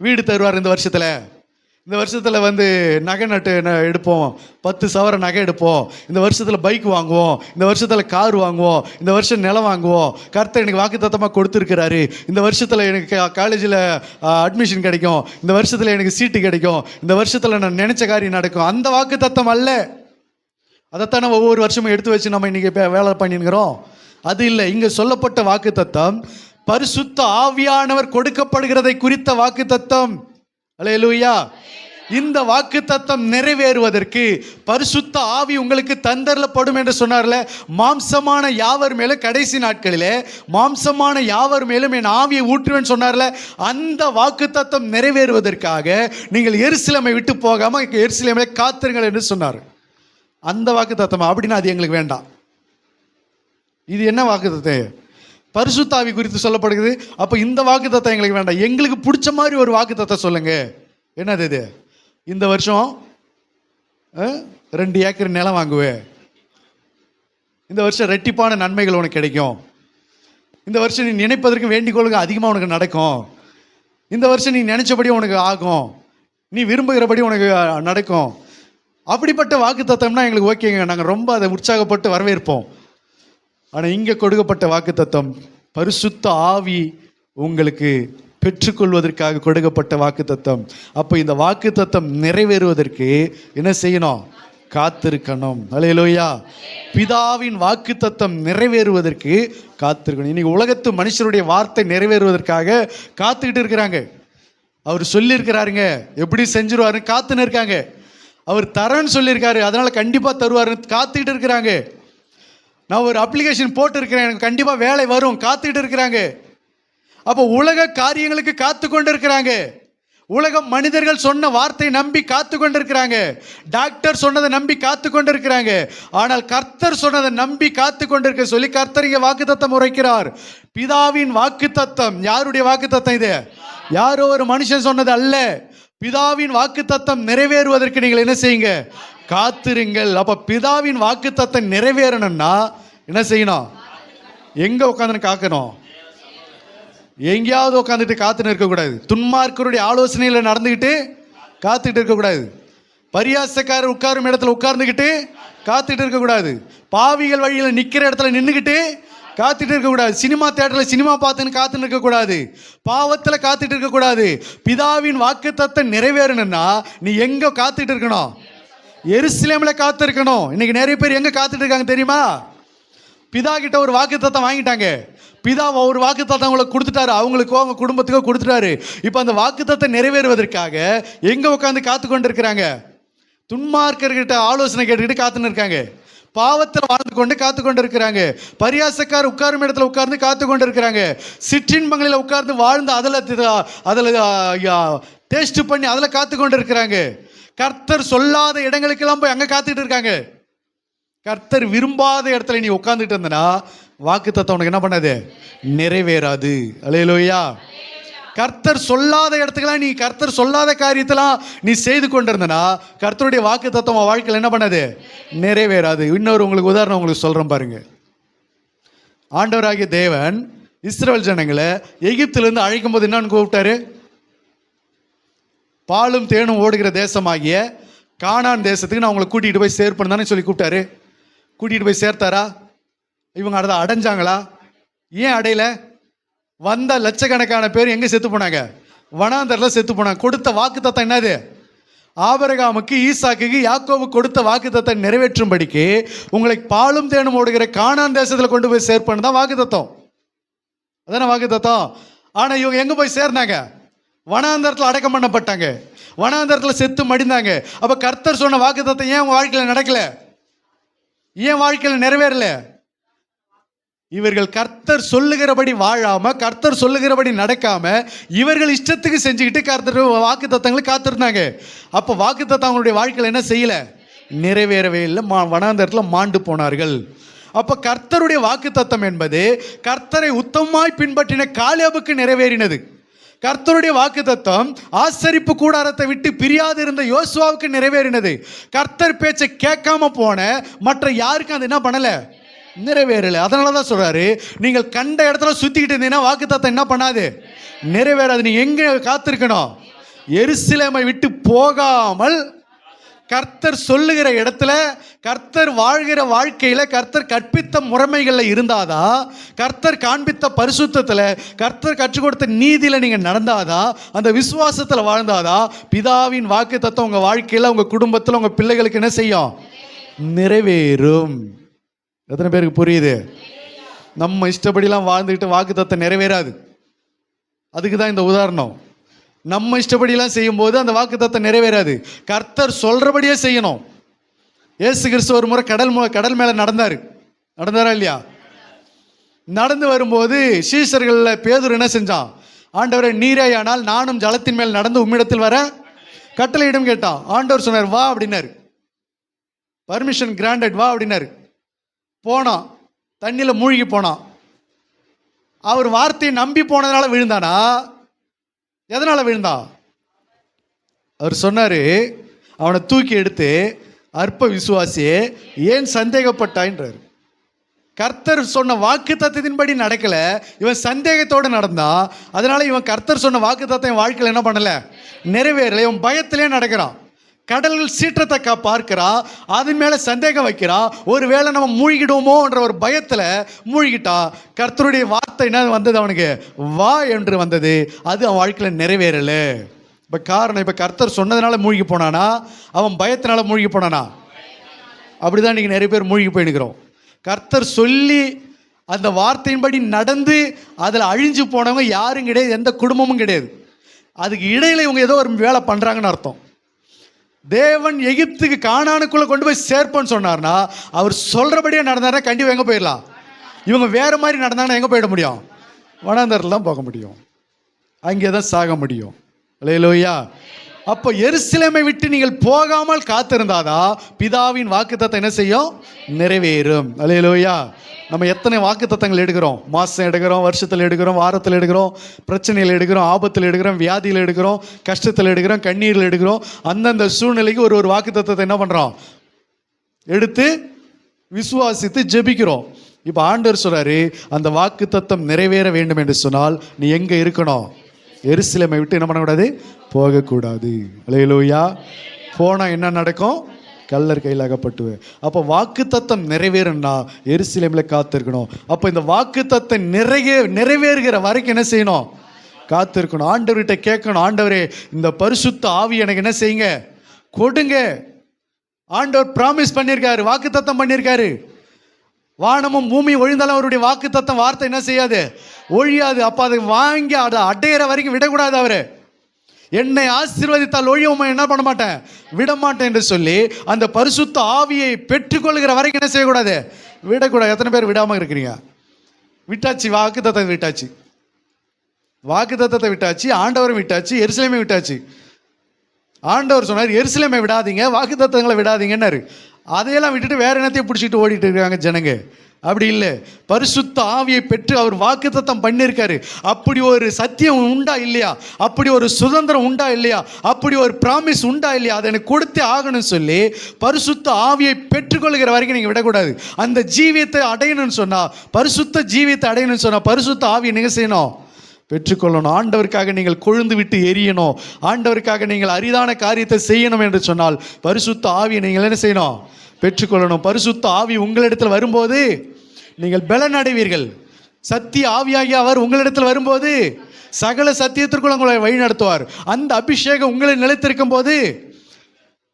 வீடு தருவார் இந்த வருஷத்தில் வந்து நகை நட்டு எடுப்போம், 10 சவர நகை எடுப்போம், இந்த வருஷத்தில் பைக் வாங்குவோம், இந்த வருஷத்தில் கார் வாங்குவோம், இந்த வருஷம் நிலம் வாங்குவோம், கர்த்தர் எனக்கு வாக்குத்தத்தமாக கொடுத்துருக்கிறாரு, இந்த வருஷத்தில் எனக்கு காலேஜில் அட்மிஷன் கிடைக்கும், இந்த வருஷத்தில் எனக்கு சீட்டு கிடைக்கும், இந்த வருஷத்தில் நான் நினச்ச காரியம் நடக்கும். அந்த வாக்குத்தத்தம் அல்ல. அதைத்தான் நம்ம ஒவ்வொரு வருஷமும் எடுத்து வச்சு நம்ம இன்றைக்கி வேலை பண்ணிக்கிறோம். அது இல்லை. இங்கே சொல்லப்பட்ட வாக்குத்தத்தம் பரிசுத்த ஆவியானவர் கொடுக்கப்படுகிறதை குறித்த வாக்குத்தத்தம். அல்லேலூயா. இந்த வாக்குத்தத்தம் நிறைவேறுவதற்கு பரிசுத்த ஆவி உங்களுக்கு தந்தரப்படும் என்று சொன்னார்ல. மாம்சமான யாவர் மேலும் கடைசி நாட்களிலே மாம்சமான யாவர் மேலும் என் ஆவியை ஊற்றுவேன் சொன்னார்ல. அந்த வாக்குத்தத்தம் நிறைவேறுவதற்காக நீங்கள் எருசலேமை விட்டு போகாமல் எருசலேமை காத்திருங்கள் என்று சொன்னார். அந்த வாக்குத்தத்தம் அப்படின்னா அது எங்களுக்கு வேண்டாம். இது என்ன வாக்குத்தத்தம்? பரிசுத்த ஆவி குறித்து சொல்லப்படுகிறது. அப்போ இந்த வாக்குத்தத்தம் எங்களுக்கு வேண்டாம். எங்களுக்கு பிடிச்ச மாதிரி ஒரு வாக்குத்தத்தம் சொல்லுங்க. என்னது இது? இந்த வருஷம் 2 ஏக்கர் நிலம் வாங்குவேன், இந்த வருஷம் ரெட்டிப்பான நன்மைகள் உனக்கு கிடைக்கும், இந்த வருஷம் நீ நினைப்பதற்கு வேண்டிக்கொள்ளுங்க அதிகமாக உனக்கு நடக்கும், இந்த வருஷம் நீ நினைச்சபடி உனக்கு ஆகும், நீ விரும்புகிறபடி உனக்கு நடக்கும். அப்படிப்பட்ட வாக்குத்தத்தம்னா எங்களுக்கு ஓகேங்க, நாங்கள் ரொம்ப அதை உற்சாகப்பட்டு வரவேற்போம். ஆனால் இங்கே கொடுக்கப்பட்ட வாக்குத்தத்தம் பரிசுத்த ஆவி உங்களுக்கு பெற்றுக்கொள்வதற்காக கொடுக்கப்பட்ட வாக்குத்தத்தம். அப்போ இந்த வாக்குத்தத்தம் நிறைவேறுவதற்கு என்ன செய்யணும்? காத்திருக்கணும். அல்லேலூயா. பிதாவின் வாக்குத்தத்தம் நிறைவேறுவதற்கு காத்திருக்கணும். இன்னைக்கு உலகத்து மனுஷருடைய வார்த்தை நிறைவேறுவதற்காக காத்துக்கிட்டு இருக்கிறாங்க. அவர் சொல்லியிருக்கிறாருங்க, எப்படி செஞ்சிருவாருன்னு காத்துன்னு இருக்காங்க. அவர் தரேன்னு சொல்லியிருக்காரு, அதனால கண்டிப்பாக தருவாருன்னு காத்துக்கிட்டு இருக்கிறாங்க. நான் ஒரு அப்ளிகேஷன் போட்டு இருக்கிறேன், எனக்கு கண்டிப்பாக வேலை வரும், காத்துக்கிட்டு இருக்கிறாங்க. அப்போ உலக காரியங்களுக்கு காத்து கொண்டு இருக்கிறாங்க. உலக மனிதர்கள் சொன்ன வார்த்தை நம்பி காத்து கொண்டு இருக்கிறாங்க. டாக்டர் சொன்னதை நம்பி காத்து கொண்டு இருக்கிறாங்க. ஆனால் கர்த்தர் சொன்னதை நம்பி காத்து கொண்டிருக்க சொல்லி கர்த்தர் இங்கே வாக்குத்தத்தம் உரைக்கிறார். பிதாவின் வாக்குத்தத்தம். யாருடைய வாக்குத்தத்தம் இது? யாரோ ஒரு மனுஷன் சொன்னது அல்ல. பிதாவின் வாக்குத்தத்தம் நிறைவேறுவதற்கு நீங்கள் என்ன செய்யுங்க? காத்திருங்கள். அப்ப பிதாவின் வாக்குத்தத்தம் நிறைவேறணும்னா என்ன செய்யணும்? எங்க உட்காந்து காக்கணும்? எங்கேயாவது உட்காந்துட்டு காத்துன்னு இருக்கக்கூடாது. துன்மார்க்கருடைய ஆலோசனையில் நடந்துக்கிட்டு காத்துக்கிட்டு இருக்கக்கூடாது. பரியாசக்காரர் உட்காரும் இடத்துல உட்கார்ந்துக்கிட்டு காத்துட்டு இருக்கக்கூடாது. பாவிகள் வழியில் நிற்கிற இடத்துல நின்றுக்கிட்டு காத்துட்டு இருக்கக்கூடாது. சினிமா தியேட்டரில் சினிமா பார்த்துன்னு காத்துன்னு இருக்கக்கூடாது. பாவத்தில் காத்துட்டு இருக்கக்கூடாது. பிதாவின் வாக்குத்தத்தம் நிறைவேறணும்னா நீ எங்கே காத்துட்டு இருக்கணும்? எருசலேமில் காத்து இருக்கணும். இன்னைக்கு நிறைய பேர் எங்கே காத்துட்டு இருக்காங்க தெரியுமா? பிதா கிட்ட ஒரு வாக்குத்தத்தம் வாங்கிட்டாங்க. பிதா ஒரு வாக்குத்தத்தம் அவங்களுக்கு கொடுத்துட்டாரு, அவங்களுக்கோ அவங்க குடும்பத்துக்கோ கொடுத்துட்டாரு. இப்போ அந்த வாக்குத்தத்தம் நிறைவேறுவதற்காக எங்கே உட்காந்து காத்து கொண்டு இருக்கிறாங்க? துன்மார்க்கர்கிட்ட ஆலோசனை கேட்டுக்கிட்டு காத்துன்னு இருக்காங்க. பாவத்தில் வாழ்ந்து கொண்டு காத்து கொண்டு இருக்கிறாங்க. பரியாசக்கார் உட்காரும் இடத்துல உட்கார்ந்து காத்து கொண்டு இருக்கிறாங்க. சிற்றின்பங்களில் உட்கார்ந்து வாழ்ந்து அதில் டேஸ்ட் பண்ணி அதில் காத்து கொண்டு இருக்கிறாங்க. கர்த்தர் சொல்லாத இடங்களுக்கெல்லாம் போய் அங்கே காத்துக்கிட்டு இருக்காங்க. கர்த்தர் விரும்பாத இடத்துல நீ உட்காந்துட்டு இருந்தனா வாக்குத்தத்தம் உனக்கு என்ன பண்ணாது? நிறைவேறாது. அல்லேலூயா. கர்த்தர் சொல்லாத இடத்துக்கெல்லாம் நீ கர்த்தர் சொல்லாத காரியத்தெல்லாம் நீ செய்து கொண்டிருந்தனா கர்த்தருடைய வாக்குத்தத்தம் உன் வாழ்க்கையில் என்ன பண்ணாது? நிறைவேறாது. இன்னொரு உங்களுக்கு உதாரணம் உங்களுக்கு சொல்கிறேன் பாருங்க. ஆண்டவராகிய தேவன் இஸ்ரவேல் ஜனங்களை எகிப்திலிருந்து அழைக்கும் போது என்னன்னு கூப்பிட்டாரு? பாலும் தேனும் ஓடுகிற தேசமாகிய கானான் தேசத்துக்கு நான் உங்களை கூட்டிகிட்டு போய் சேர்ப்பேன்னு தானே சொல்லி கூப்பிட்டாரு. கூட்டிகிட்டு போய் சேர்த்தாரா? இவங்க அதை அடைஞ்சாங்களா? ஏன் அடையல? வந்த லட்சக்கணக்கான பேர் எங்கே செத்து போனாங்க? வனாந்தரில் செத்து போனாங்க. கொடுத்த வாக்குத்தத்தம் என்னது? ஆபிரகாமுக்கு, ஈசாக்குக்கு, யாக்கோபுக்கு கொடுத்த வாக்குத்தத்தம் நிறைவேற்றும்படிக்கு உங்களை பாலும் தேனும் ஓடுகிற கானான் தேசத்தில் கொண்டு போய் சேர்ப்பேன்னு தான் வாக்குத்தத்தம். அதான வாக்குத்தத்தம். ஆனால் இவங்க எங்கே போய் சேர்ந்தாங்க? வனாந்தரத்தில் அடக்கம் பண்ணப்பட்டாங்க. வனாந்தரத்தில் செத்து மடிந்தாங்க. அப்போ கர்த்தர் சொன்ன வாக்குத்தத்தம் ஏன் உங்கள் வாழ்க்கையில் நடக்கல? ஏன் வாழ்க்கையில் நிறைவேறல? இவர்கள் கர்த்தர் சொல்லுகிறபடி வாழாம, கர்த்தர் சொல்லுகிறபடி நடக்காம, இவர்கள் இஷ்டத்துக்கு செஞ்சுக்கிட்டு கர்த்தர் வாக்குத்தத்தங்களை காத்திருந்தாங்க. அப்போ வாக்குத்தத்தம் அவங்களுடைய வாழ்க்கையில் என்ன செய்யல? நிறைவேறவே இல்லை. வனாந்தரத்தில் மாண்டு போனார்கள். அப்போ கர்த்தருடைய வாக்குத்தத்தம் என்பது கர்த்தரை உத்தமமாய் பின்பற்றின காலேபுக்கு நிறைவேறினது. கர்த்தருடைய வாக்குத்தத்தம் ஆசரிப்பு கூடாரத்தை விட்டு பிரியாது இருந்த யோசுவாவுக்கு நிறைவேறினது. கர்த்தர் பேச்சை கேட்காம போன மற்ற யாருக்கும் அது என்ன பண்ணல? நிறைவேறல. அதனால தான் சொல்றாரு, நீங்கள் கண்ட இடத்துல சுத்திக்கிட்டு இருந்தீங்கன்னா வாக்குத்தத்தம் என்ன பண்ணாது? நிறைவேறாது. நீ எங்க காத்திருக்கணும்? எருசலேமை விட்டு போகாமல் கர்த்தர் சொல்லுகிற இடத்துல, கர்த்தர் வாழ்கிற வாழ்க்கையில, கர்த்தர் கற்பித்த முறைமைகளில் இருந்தாதான், கர்த்தர் காண்பித்த பரிசுத்தத்தில், கர்த்தர் கற்றுக் கொடுத்த நீதியில் நீங்கள் நடந்தாதான், அந்த விசுவாசத்தில் வாழ்ந்தாதான் பிதாவின் வாக்குத்தத்தம் உங்கள் வாழ்க்கையில், உங்கள் குடும்பத்தில், உங்கள் பிள்ளைகளுக்கு என்ன செய்யும்? நிறைவேறும். எத்தனை பேருக்கு புரியுது? நம்ம இஷ்டப்படிலாம் வாழ்ந்துக்கிட்டு வாக்குத்தத்தம் நிறைவேறாது. அதுக்கு தான் இந்த உதாரணம். நம்ம இஷ்டப்படிலாம் செய்யும்போது அந்த வாக்குத்தத்தம் நிறைவேறாது. கர்த்தர் சொல்றபடியே செய்யணும். இயேசு கிறிஸ்து ஒரு முறை கடல் மேலே நடந்தாரா இல்லையா? நடந்து வரும்போது சீஷர்களில் பேதுரு என்ன செஞ்சான்? ஆண்டவரை, நீரேயானால் நானும் ஜலத்தின் மேல் நடந்து உம்மிடத்தில் வர கட்டளையிடும் கேட்டான். ஆண்டவர் சொன்னார், வா அப்படின்னாரு. பர்மிஷன் கிராண்டட், வா அப்படின்னாரு. போனான், தண்ணியில் மூழ்கி போனான். அவர் வார்த்தையை நம்பி போனதுனால விழுந்தானா? எதனால விழுந்தான்? அவர் சொன்னாரு, அவனை தூக்கி எடுத்து, அற்ப விசுவாசியே ஏன் சந்தேகப்பட்டாயின்றார். கர்த்தர் சொன்ன வாக்கு தத்தத்தின்படி நடக்கல, இவன் சந்தேகத்தோடு நடந்தான். அதனால இவன் கர்த்தர் சொன்ன வாக்கு தத்தம் வாழ்க்கையில் என்ன பண்ணல? நிறைவேறல. இவன் பயத்திலே நடக்கிறான். கடல்கள் சீற்றத்தை பார்க்கிறான், அதன் மேலே சந்தேகம் வைக்கிறான். ஒருவேளை நம்ம மூழ்கிடுவோமோன்ற ஒரு பயத்தில் மூழ்கிட்டான். கர்த்தருடைய வார்த்தை என்ன வந்தது? அவனுக்கு வா என்று வந்தது. அது அவன் வாழ்க்கையில் நிறைவேறலை. இப்போ காரணம், இப்போ கர்த்தர் சொன்னதுனால மூழ்கி போனானா, அவன் பயத்தினால மூழ்கி போனானா? அப்படிதான் இன்றைக்கி நிறைய பேர் மூழ்கி போயிடுக்கிறோம். கர்த்தர் சொல்லி அந்த வார்த்தையின்படி நடந்து அதில் அழிஞ்சு போனவங்க யாரும் கிடையாது, எந்த குடும்பமும் கிடையாது. அதுக்கு இடையில இவங்க ஏதோ ஒரு வேலை பண்ணுறாங்கன்னு அர்த்தம். தேவன் எகிப்துக்கு கானானுக்குள்ள கொண்டு போய் சேர்ப்போன்னு சொன்னார்னா அவர் சொல்றபடியே நடந்தாருன்னா கண்டிப்பாக எங்கே போயிடலாம். இவங்க வேற மாதிரி நடந்தாங்கன்னா எங்கே போயிட முடியும்? வனாந்தரத்தில் தான் போக முடியும், அங்கே தான் சாக முடியும். அல்லேலூயா. அப்போ எருசலேமை விட்டு நீங்கள் போகாமல் காத்திருந்தாதான் பிதாவின் வாக்குத்தத்தம் என்ன செய்யும்? நிறைவேறும். அல்லேலூயா. நம்ம எத்தனை வாக்குத்தத்தங்கள் எடுக்கிறோம்? மாதம் எடுக்கிறோம், வருஷத்தில் எடுக்கிறோம், வாரத்தில் எடுக்கிறோம், பிரச்சனையில் எடுக்கிறோம், ஆபத்தில் எடுக்கிறோம், வியாதியில் எடுக்கிறோம், கஷ்டத்தில் எடுக்கிறோம், கண்ணீரில் எடுக்கிறோம். அந்தந்த சூழ்நிலைக்கு ஒரு வாக்குத்தத்தத்தை என்ன பண்ணுறோம்? எடுத்து விசுவாசித்து ஜெபிக்கிறோம். இப்போ ஆண்டவர் சொல்றாரு, அந்த வாக்குத்தத்தம் நிறைவேற வேண்டும் என்று சொன்னால் நீ எங்கே இருக்கணும்? எருசலேமை விட்டு என்ன பண்ணக்கூடாது? போகக்கூடாது. அல்லேலூயா. போனால் என்ன நடக்கும்? கல்லர் கையில் அகப்பட்டுவேன். அப்போ வாக்குத்தத்தம் நிறைவேறும்னா எருசலேமில் காத்திருக்கணும். அப்போ இந்த வாக்குத்தத்தம் நிறைவேறுகிற வரைக்கும் என்ன செய்யணும்? காத்திருக்கணும். ஆண்டவர்கிட்ட கேட்கணும், ஆண்டவரே இந்த பரிசுத்த ஆவி எனக்கு என்ன செய்யுங்க? கொடுங்க. ஆண்டவர் ப்ராமிஸ் பண்ணியிருக்காரு, வாக்குத்தத்தம் பண்ணியிருக்காரு. வானமும் பூமி ஒழிந்தாலும் அவருடைய வாக்குத்தத்தம் வார்த்தை என்ன செய்யாது? ஒழியாது. அப்போ அதை வாங்கி அதை அடையிற வரைக்கும் விடக்கூடாது. அவரு என்னை ஆசீர்வதித்தால் ஒழியவும் என்ன பண்ண மாட்டேன், விட மாட்டேன் என்று சொல்லி அந்த பரிசுத்த ஆவியை பெற்றுக்கொள்கிற வரைக்கும் என்ன செய்யக்கூடாது? விடக்கூடாது. எத்தனை பேர் விடாமல் இருக்கிறீங்க? விட்டாச்சு, வாக்குத்தத்தத்தை விட்டாச்சு, வாக்குத்தத்தத்தை விட்டாச்சு, ஆண்டவரை விட்டாச்சு, எருசலேமை விட்டாச்சு. ஆண்டவர் சொன்னார் எருசலேமை விடாதீங்க, வாக்குத்தத்தங்களை விடாதீங்கன்னாரு. அதையெல்லாம் விட்டுட்டு வேற என்னத்தையும் பிடிச்சிட்டு ஓடிட்டு இருக்காங்க ஜனங்க. அப்படி இல்லை, பரிசுத்த ஆவியை பெற்று அவர் வாக்குத்தத்தம் பண்ணியிருக்காரு. அப்படி ஒரு சத்தியம் உண்டா இல்லையா? அப்படி ஒரு சுதந்திரம் உண்டா இல்லையா? அப்படி ஒரு ப்ராமிஸ் உண்டா இல்லையா? அதை எனக்கு கொடுத்தே ஆகணும்னு சொல்லி பரிசுத்த ஆவியை பெற்றுக்கொள்கிற வரைக்கும் நீங்கள் விடக்கூடாது. அந்த ஜீவியத்தை அடையணும்னு சொன்னால், பரிசுத்த ஜீவியத்தை அடையணும்னு சொன்னால் பரிசுத்த ஆவியை நீங்கள் செய்யணும், பெற்றுக்கொள்ளணும். ஆண்டவருக்காக நீங்கள் கொழுந்து விட்டு எரியணும், ஆண்டவருக்காக நீங்கள் அரிதான காரியத்தை செய்யணும் என்று சொன்னால் பரிசுத்த ஆவியை நீங்கள் என்ன செய்யணும்? பெற்றுக்கொள்ளணும். பரிசுத்த ஆவி உங்களிடத்தில் வரும்போது நீங்கள் பலன் அடைவீர்கள். சத்திய ஆவியாகிய அவர் உங்களிடத்தில் வரும்போது சகல சத்தியத்திற்குள் உங்களை வழி நடத்துவார். அந்த அபிஷேகம் உங்களை நிலைத்திருக்கும் போது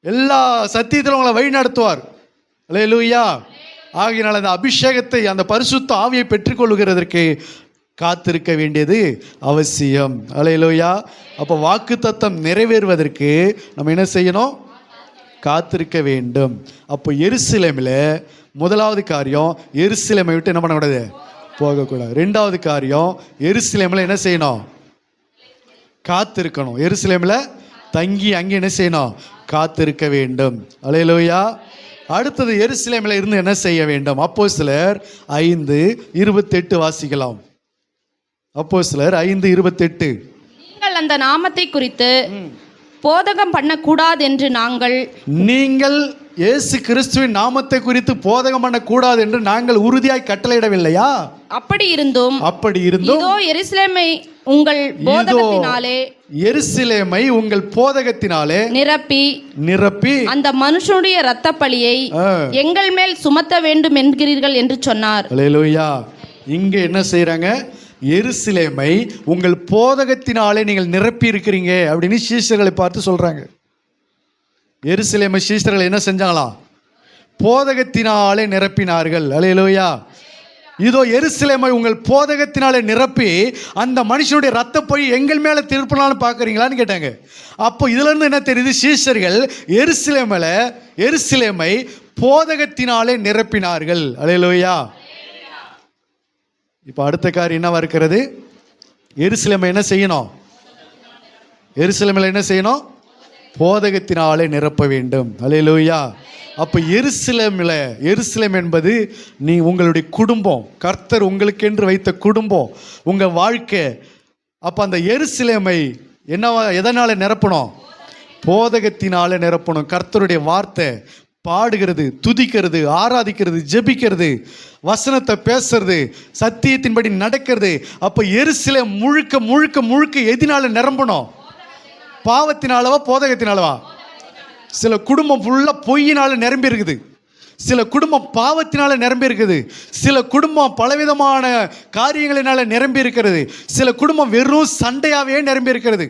எல்லா சத்தியத்திலும் உங்களை வழி நடத்துவார். அல்லேலூயா. ஆகையினால் அந்த அபிஷேகத்தை, அந்த பரிசுத்த ஆவியை பெற்றுக்கொள்கிறதற்கு காத்திருக்க வேண்டியது அவசியம். அல்லேலூயா. அப்போ வாக்குத்தத்தம் நிறைவேறுவதற்கு நம்ம என்ன செய்யணும்? காத்திருக்க வேண்டும். அப்போ எருசலேமில் முதலாவது காரியம், எருசலேமை விட்டு என்ன பண்ணக்கூடாது? போகக்கூடாது. ரெண்டாவது காரியம், எருசலேமில் என்ன செய்யணும்? காத்திருக்கணும். எருசலேமில் தங்கி அங்கே என்ன செய்யணும்? காத்திருக்க வேண்டும். அல்லேலூயா. அடுத்தது எருசலேமில் இருந்து என்ன செய்ய வேண்டும்? அப்போஸ்தலர் 5:28 வாசிக்கலாம். அப்போஸ்தலர் 5:28. நீங்கள் அந்த நாமத்தை குறித்து போதகம் பண்ணக்கூடாது என்று நீங்கள் இயேசு கிறிஸ்துவின் நாமத்தை குறித்து போதகம் பண்ணக்கூடாது என்று நாங்கள் உறுதியாய் கட்டளையிடவில்லையா? அப்படி இருந்தும் இதோ எருசலேமை உங்கள் போதகத்தினாலே நிரப்பி அந்த மனுஷனுடைய இரத்த பழியை எங்கள் மேல் சுமத்த வேண்டும் என்கிறீர்கள் என்று சொன்னார். அல்லேலூயா. இங்க என்ன செய்றாங்க? எருசலேமை உங்கள் போதகத்தினாலே நீங்கள் நிரப்பி இருக்கிறீங்க அப்படின்னு சீஷர்களை பார்த்து சொல்றாங்க. எருசலேமை சீஷர்கள் என்ன செஞ்சாங்களாம்? போதகத்தினாலே நிரப்பினார்கள். அல்லேலூயா. இதோ எருசலேமை உங்கள் போதகத்தினாலே நிரப்பி அந்த மனுஷனுடைய இரத்தப்பழி எங்கள் மேலே திருப்பினாலும் பார்க்குறீங்களான்னு கேட்டாங்க. அப்போ இதுல இருந்து என்ன தெரியுது? சீஷர்கள் எருசலேமை போதகத்தினாலே நிரப்பினார்கள். அல்லேலூயா. இப்போ அடுத்த காரியம் என்னவா இருக்கிறது? எருசலேமை என்ன செய்யணும்? எருசலேமில் என்ன செய்யணும்? போதகத்தினாலே நிரப்ப வேண்டும். அல்லேலூயா. அப்போ எருசலேம் என்பது உங்களுடைய குடும்பம், கர்த்தர் உங்களுக்கென்று வைத்த குடும்பம், உங்கள் வாழ்க்கை. அப்போ அந்த எருசலேமை என்னவா, எதனால நிரப்பணும்? போதகத்தினாலே நிரப்பணும். கர்த்தருடைய வார்த்தை பாடுகிறது, துதிக்கிறது, ஆராதிக்கிறது, ஜெபிக்கிறது, வசனத்தை பேசுறது, சத்தியத்தின்படி நடக்கிறது. அப்போ எருசலேம் முழுக்க முழுக்க முழுக்க எதினால நிரம்பணும்? பாவத்தினாலவா போதகத்தினாலவா? சில குடும்பம் ஃபுல்லாக பொய்யினால நிரம்பி இருக்குது, சில குடும்பம் பாவத்தினால நிரம்பி இருக்குது, சில குடும்பம் பலவிதமான காரியங்களினால நிரம்பி இருக்கிறது, சில குடும்பம் வெறும் சண்டையாகவே நிரம்பி இருக்கிறது.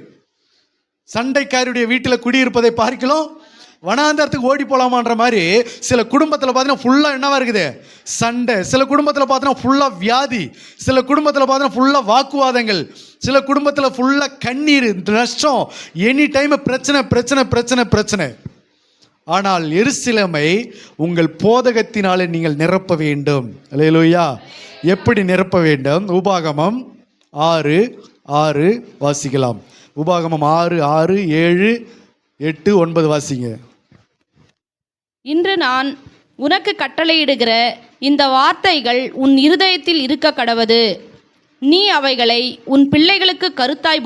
சண்டைக்காரியுடைய வீட்டில் குடியிருப்பதை பார்க்கலாம், வனாந்தரத்துக்கு ஓடி போகலாமான்ற மாதிரி சில குடும்பத்தில் பார்த்தீங்கன்னா ஃபுல்லாக என்னவா இருக்குது? சண்டை. சில குடும்பத்தில் பார்த்தீங்கன்னா ஃபுல்லாக வியாதி, சில குடும்பத்தில் பார்த்தீங்கன்னா ஃபுல்லாக வாக்குவாதங்கள், சில குடும்பத்தில் ஃபுல்லாக கண்ணீர், நஷ்டம், எனி டைம் பிரச்சனை பிரச்சனை பிரச்சனை பிரச்சனை. ஆனால் எருசலேமை உங்கள் போதகத்தினாலே நீங்கள் நிரப்ப வேண்டும். அல்லேலூயா. எப்படி நிரப்ப வேண்டும்? உபாகமம் 6:6 வாசிக்கலாம். உபாகமம் 6:6, 7, 8, 9 வாசிங்க. இன்று நான் உனக்கு கட்டளையிடுகிற இந்த வார்த்தைகள் உன் இருதயத்தில் இருக்க கடவது. நீ அவைகளை உன் பிள்ளைகளுக்கு கருத்தாய்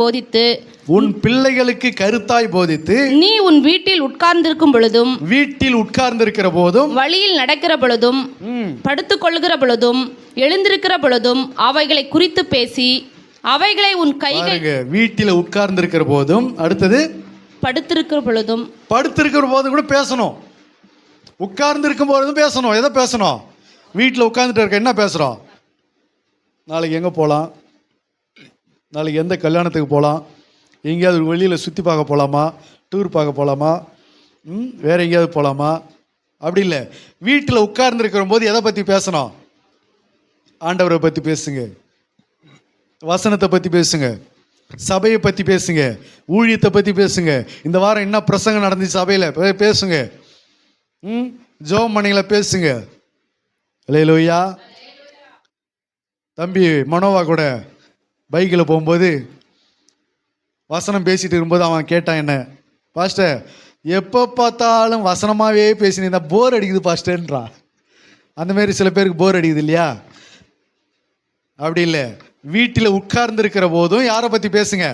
போதித்து நீ உன் வீட்டில் உட்கார்ந்திருக்கும் பொழுதும் வீட்டில் உட்கார்ந்திருக்கிற போதும் வழியில் நடக்கிற பொழுதும் படுத்துக் கொள்கிற பொழுதும் எழுந்திருக்கிற பொழுதும் அவைகளை குறித்து பேசி அவைகளை உன் கைகள் வீட்டில் உட்கார்ந்திருக்கிற போதும், அடுத்தது படுத்திருக்கிற பொழுதும் கூட பேசணும். உட்கார்ந்து இருக்கும் போதும் பேசணும். எதை பேசணும்? வீட்டில் உட்கார்ந்துட்டு இருக்க என்ன பேசுகிறோம்? நாளைக்கு எங்கே போகலாம், நாளைக்கு எந்த கல்யாணத்துக்கு போகலாம், எங்கேயாவது வெளியில் சுற்றி பார்க்க போகலாமா, டூர் பார்க்க போகலாமா, வேறு எங்கேயாவது போகலாமா? அப்படி இல்லை. வீட்டில் உட்கார்ந்துருக்கிற போது எதை பற்றி பேசணும்? ஆண்டவரை பற்றி பேசுங்க, வசனத்தை பற்றி பேசுங்க, சபையை பற்றி பேசுங்க, ஊழியத்தை பற்றி பேசுங்க. இந்த வாரம் என்ன பிரசங்கம் நடந்துச்சு சபையில் பேசுங்க. ஜெபம் பண்ணிங்கள பேசுங்க. அல்லேலூயா. தம்பி மனோவா கூட பைக்கில் போகும்போது வசனம் பேசிகிட்டு இருக்கும்போது அவன் கேட்டான் என்ன, பாஸ்டர் எப்போ பார்த்தாலும் வசனமாகவே பேசினீங்க, போர் அடிக்குது பாஸ்டர்ன்றான். அந்தமாரி சில பேருக்கு போர் அடிக்குது இல்லையா? அப்படி இல்லை. வீட்டில் உட்கார்ந்துருக்கிற போதும் யாரை பற்றி பேசுங்க?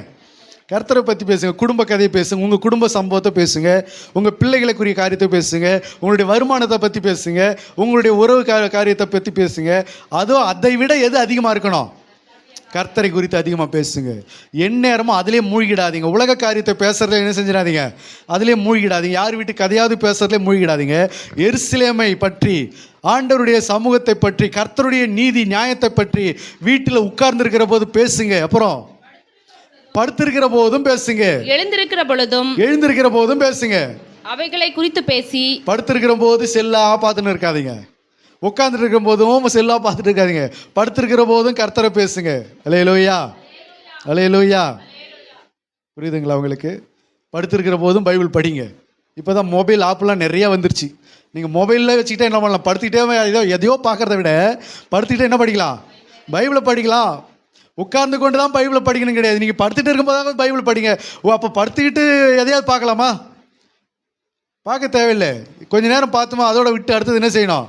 கர்த்தரை பற்றி பேசுங்க. குடும்ப கதையை பேசுங்க, உங்கள் குடும்ப சம்பவத்தை பேசுங்க, உங்கள் பிள்ளைகளுக்குரிய காரியத்தை பேசுங்க, உங்களுடைய வருமானத்தை பற்றி பேசுங்க, உங்களுடைய உறவு காரியத்தை பற்றி பேசுங்க. அதுவும் அதை விட எது அதிகமாக இருக்கணும்? கர்த்தரை குறித்து அதிகமாக பேசுங்க. எந்நேரமும் அதிலே மூழ்கிடாதீங்க. உலக காரியத்தை பேசுறதுல என்ன செஞ்சிடாதீங்க, அதிலே மூழ்கிடாதீங்க. யார் வீட்டு கதையாவது பேசுறதுல மூழ்கிடாதீங்க. எருசலேமை பற்றி, ஆண்டவருடைய சமூகத்தை பற்றி, கர்த்தருடைய நீதி நியாயத்தை பற்றி வீட்டில் உட்கார்ந்துருக்கிற போது பேசுங்க. அப்புறம் படுத்திருக்கிற போதும் பேசுங்க, எழுந்திருக்கிற போதும் பேசுங்க. அவைகளை குறித்து பேசி, படுத்திருக்கிற போது செல்லா பார்த்துன்னு இருக்காதீங்க, உட்கார்ந்துட்டு இருக்கும் போதும் செல்லா பார்த்துட்டு இருக்காதீங்க, படுத்திருக்கிற போதும் கர்த்தரை பேசுங்க. அல்லேலூயா, அல்லேலூயா. புரியுதுங்களா உங்களுக்கு? படுத்திருக்கிற போதும் பைபிள் படிங்க. இப்போ தான் மொபைல் ஆப்லாம் நிறைய வந்துருச்சு. நீங்கள் மொபைலில் வச்சுக்கிட்டே என்ன பண்ணலாம்? படுத்துக்கிட்டே எதையோ பார்க்குறத விட படுத்துக்கிட்டே என்ன படிக்கலாம்? பைபிளை படிக்கலாம். உட்கார்ந்து கொண்டு தான் பைபிளை படிக்கணும் கிடையாது. நீங்கள் படுத்துட்டு இருக்கும்போது பைபிள் படிங்க. ஓ, அப்போ படுத்துக்கிட்டு எதையாவது பார்க்கலாமா? பார்க்க தேவையில்லை. கொஞ்ச நேரம் பார்த்தோமா, அதோட விட்டு அடுத்தது என்ன செய்யணும்?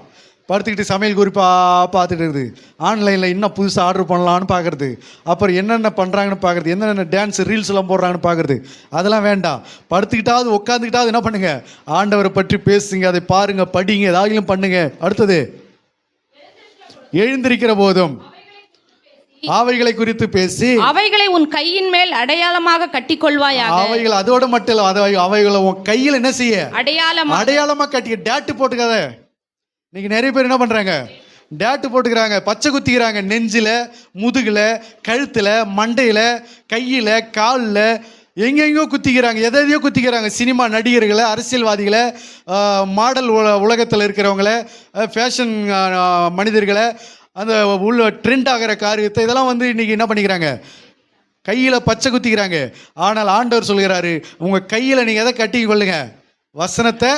படுத்துக்கிட்டு சமையல் குறிப்பாக பார்த்துட்டு இருக்குது, ஆன்லைனில் இன்னும் புதுசாக ஆர்டர் பண்ணலான்னு பார்க்குறது, அப்புறம் என்னென்ன பண்ணுறாங்கன்னு பார்க்குறது, என்னென்ன டான்ஸ் ரீல்ஸ்லாம் போடுறாங்கன்னு பார்க்குறது, அதெல்லாம் வேண்டாம். படுத்துக்கிட்டாவது உட்காந்துக்கிட்டாவது என்ன பண்ணுங்க? ஆண்டவரை பற்றி பேசுங்க, அதை பாருங்க, படிங்க, ஏதாவது பண்ணுங்க. அடுத்தது எழுந்திருக்கிற போதும் அவைகளை குறித்து பேசி அவைகளை உன் கையின் மேல் அடையாளமாக கட்டிக்கொள்வாயாக. அவைகள் அதோட மட்டும் இல்லை, அவைகளை உன் கையில் என்ன செய்ய? அடையாளமா கட்டி டேட்டு போட்டுக்காத. இன்னைக்கு நிறைய பேர் என்ன பண்றாங்க? டேட்டு போட்டுக்கிறாங்க, பச்சை குத்திக்கிறாங்க. நெஞ்சில், முதுகில், கழுத்தில், மண்டையில், கையில், காலில், எங்கெங்கோ குத்திக்கிறாங்க, எதையோ குத்திக்கிறாங்க. சினிமா நடிகர்களை, அரசியல்வாதிகளை, மாடல் உலகத்தில் இருக்கிறவங்கள, ஃபேஷன் மனிதர்களை, அந்த உள்ள ட்ரெண்ட் ஆகிற காரியத்தை இதெல்லாம் இன்னைக்கு என்ன பண்ணிக்கிறாங்க? கையில் பச்சை குத்திக்கிறாங்க. ஆனால் ஆண்டவர் சொல்கிறாரு, உங்கள் கையில் நீங்கள் எதை கட்டி கொள்ளுங்க? வசனத்தை